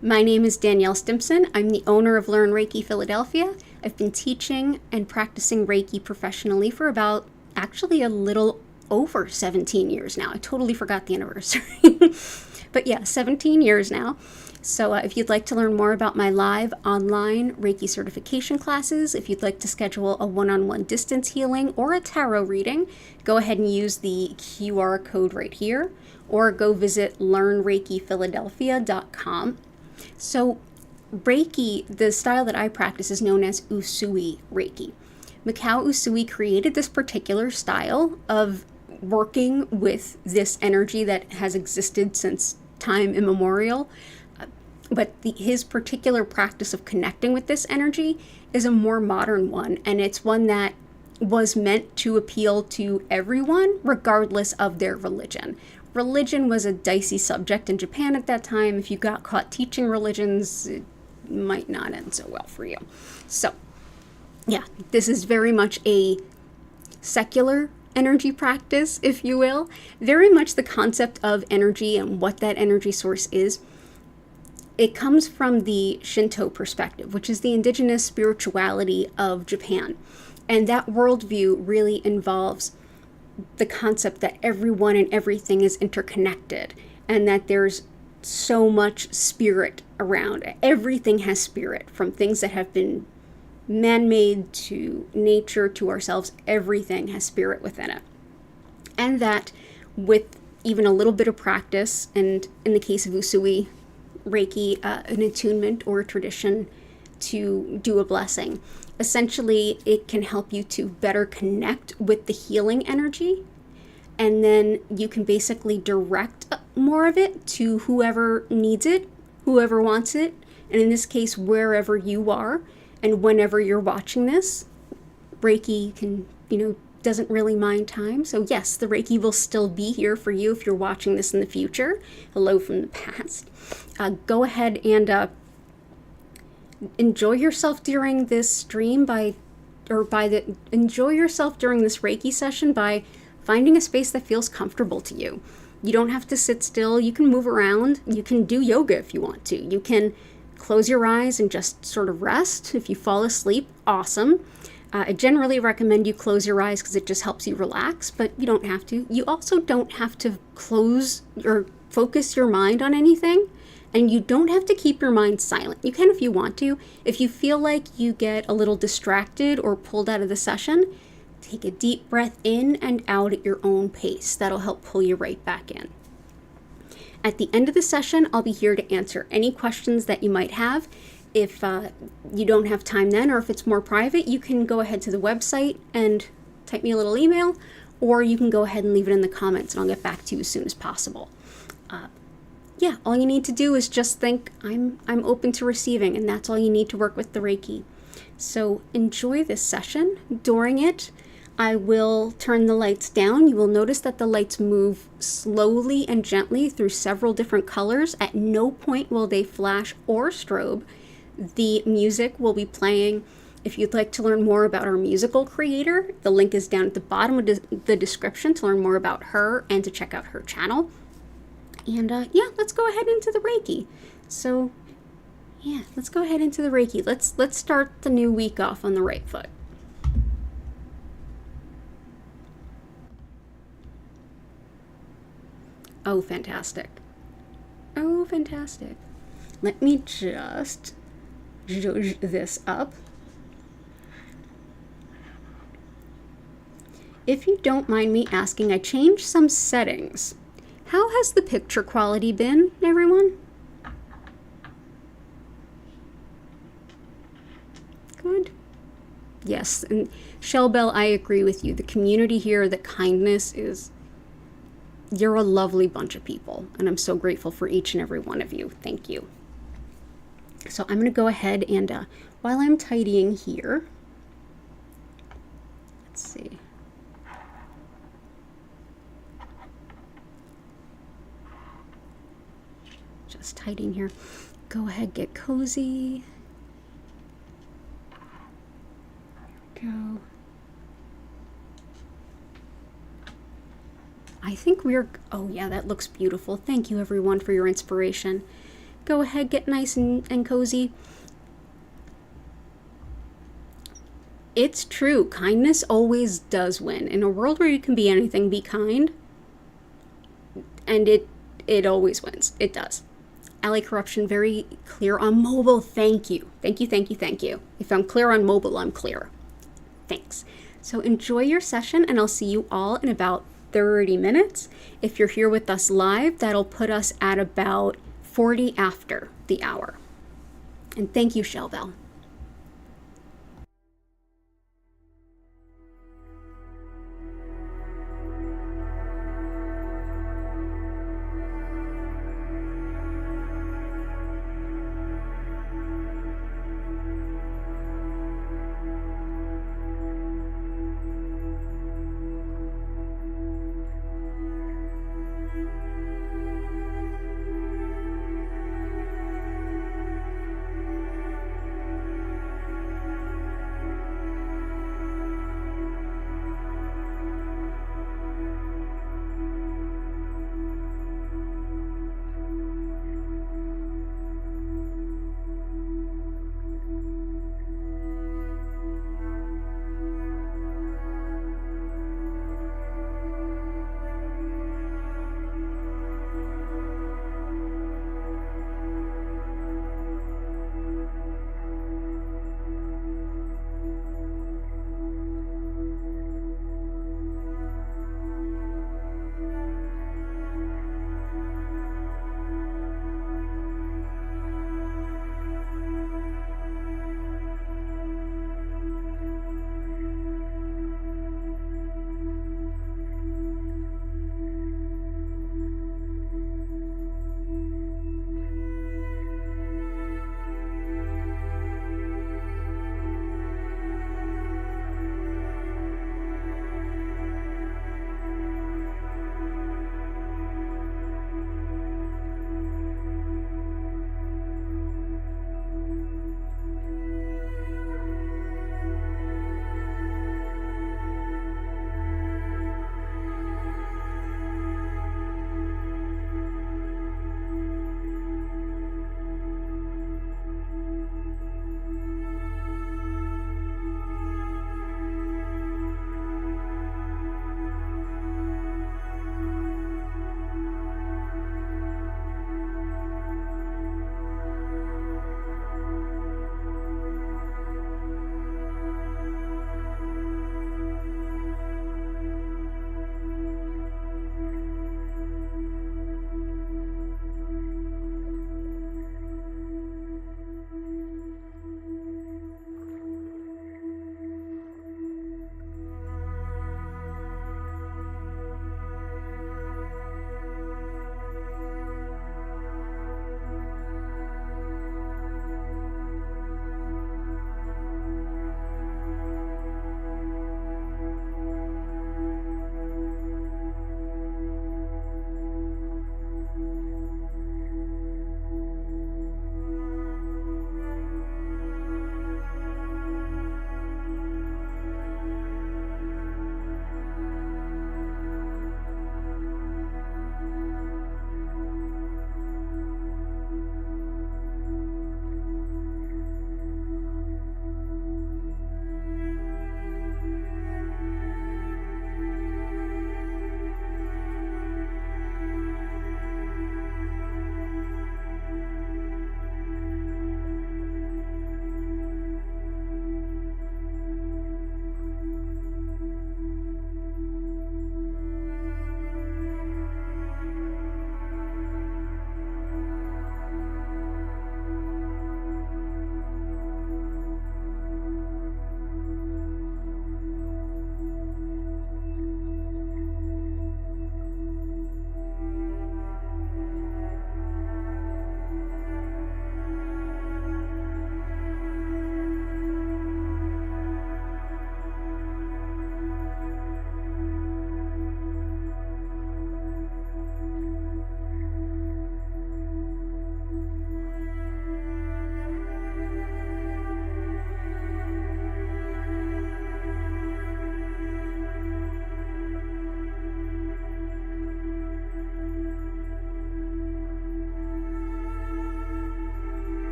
my name is Danielle Stimpson. I'm the owner of Learn Reiki Philadelphia. I've been teaching and practicing Reiki professionally for about, actually a little over 17 years now. I totally forgot the anniversary. But yeah, 17 years now. So if you'd like to learn more about my live online Reiki certification classes, if you'd like to schedule a one-on-one distance healing or a tarot reading, go ahead and use the QR code right here, or go visit learnreikiphiladelphia.com. So Reiki, the style that I practice, is known as Usui Reiki. Mikao Usui created this particular style of working with this energy that has existed since time immemorial. But his particular practice of connecting with this energy is a more modern one, and it's one that was meant to appeal to everyone, regardless of their religion. Religion was a dicey subject in Japan at that time. If you got caught teaching religions, it might not end so well for you. So, yeah, this is very much a secular energy practice, if you will. Very much the concept of energy and what that energy source is. It comes from the Shinto perspective, which is the indigenous spirituality of Japan. And that worldview really involves the concept that everyone and everything is interconnected, and that there's so much spirit around. Everything has spirit, from things that have been man-made to nature to ourselves. Everything has spirit within it. And that with even a little bit of practice, and in the case of Usui Reiki, an attunement or a tradition to do a blessing. Essentially, it can help you to better connect with the healing energy, and then you can basically direct more of it to whoever needs it, whoever wants it, and in this case, wherever you are, and whenever you're watching this. Reiki can, doesn't really mind time. So yes, the Reiki will still be here for you if you're watching this in the future. Hello from the past. Go ahead and enjoy yourself during this stream enjoy yourself during this Reiki session by finding a space that feels comfortable to you. You don't have to sit still. You can move around. You can do yoga if you want to. You can close your eyes and just sort of rest. If you fall asleep, awesome. I generally recommend you close your eyes because it just helps you relax, but you don't have to. You also don't have to close or focus your mind on anything, and you don't have to keep your mind silent. You can if you want to. If you feel like you get a little distracted or pulled out of the session, take a deep breath in and out at your own pace. That'll help pull you right back in. At the end of the session, I'll be here to answer any questions that you might have. If you don't have time then, or if it's more private, you can go ahead to the website and type me a little email, or you can go ahead and leave it in the comments and I'll get back to you as soon as possible. Yeah, all you need to do is just think, I'm open to receiving, and that's all you need to work with the Reiki. So enjoy this session. During it, I will turn the lights down. You will notice that the lights move slowly and gently through several different colors. At no point will they flash or strobe. The music will be playing. If you'd like to learn more about our musical creator, the link is down at the bottom of the description to learn more about her and to check out her channel. And yeah, let's go ahead into the Reiki. So yeah, let's go ahead into the Reiki. Let's start the new week off on the right foot. Oh, fantastic. Oh, fantastic. Let me just zhuzh this up. If you don't mind me asking, I changed some settings. How has the picture quality been, everyone? Good. Yes, and Shellbell, I agree with you. The community here, the kindness is... You're a lovely bunch of people, and I'm so grateful for each and every one of you. Thank you. So I'm going to go ahead and, while I'm tidying here, let's see. it's tight in here. Go ahead, get cozy. Go. I think oh yeah, that looks beautiful. Thank you everyone for your inspiration. Go ahead, get nice and cozy. It's true, kindness always does win. In a world where you can be anything, be kind. And it always wins. It does. Ally Corruption, very clear on mobile. Thank you. Thank you, thank you, thank you. If I'm clear on mobile, I'm clear. Thanks. So enjoy your session, and I'll see you all in about 30 minutes. If you're here with us live, that'll put us at about 40 after the hour. And thank you, Shelbell.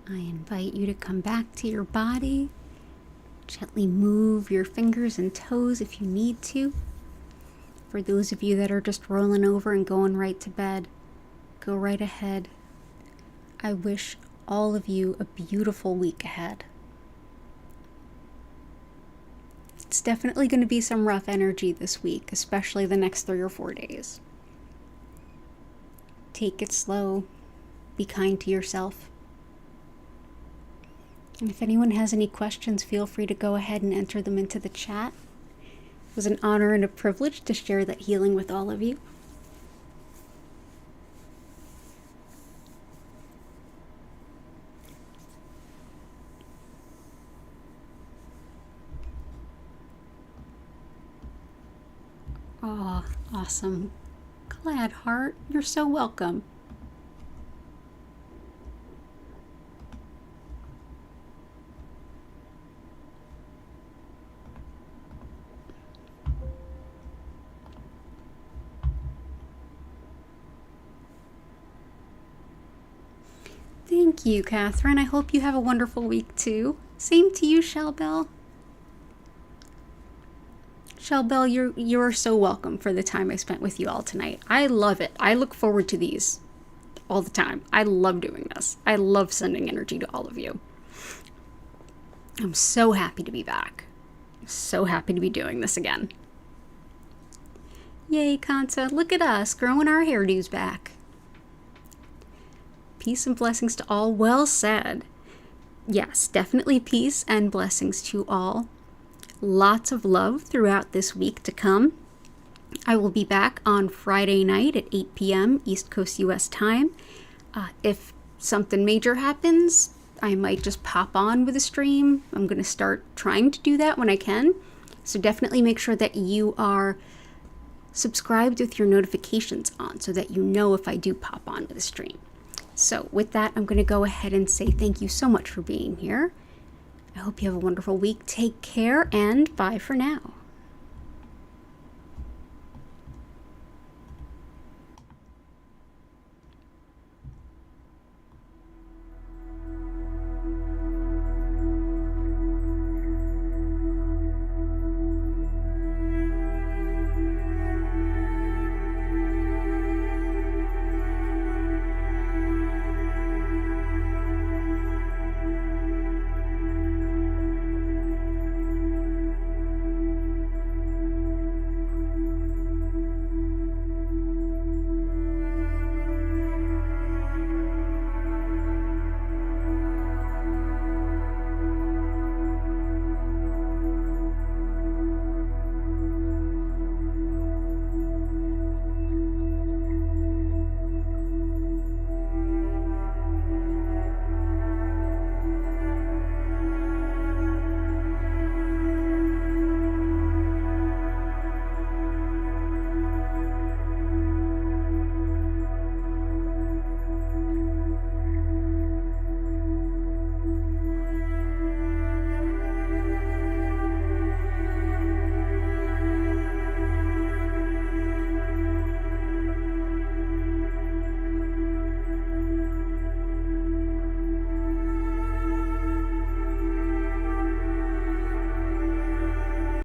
I invite you to come back to your body. Gently move your fingers and toes if you need to. For those of you that are just rolling over and going right to bed, go right ahead. I wish all of you a beautiful week ahead. It's definitely going to be some rough energy this week, especially the next 3 or 4 days. Take it slow. Be kind to yourself. And if anyone has any questions, feel free to go ahead and enter them into the chat. It was an honor and a privilege to share that healing with all of you. Oh, awesome. Glad heart, you're so welcome. Thank you, Catherine. I hope you have a wonderful week too. Same to you, Shellbell. Shellbell, you're so welcome for the time I spent with you all tonight. I love it. I look forward to these all the time. I love doing this. I love sending energy to all of you. I'm so happy to be back. I'm so happy to be doing this again. Yay, Kansa. Look at us growing our hairdos back. Peace and blessings to all. Well said. Yes, definitely peace and blessings to all. Lots of love throughout this week to come. I will be back on Friday night at 8 p.m. East Coast US time. If something major happens, I might just pop on with a stream. I'm going to start trying to do that when I can. So definitely make sure that you are subscribed with your notifications on so that you know if I do pop on with a stream. So with that, I'm going to go ahead and say thank you so much for being here. I hope you have a wonderful week. Take care and bye for now.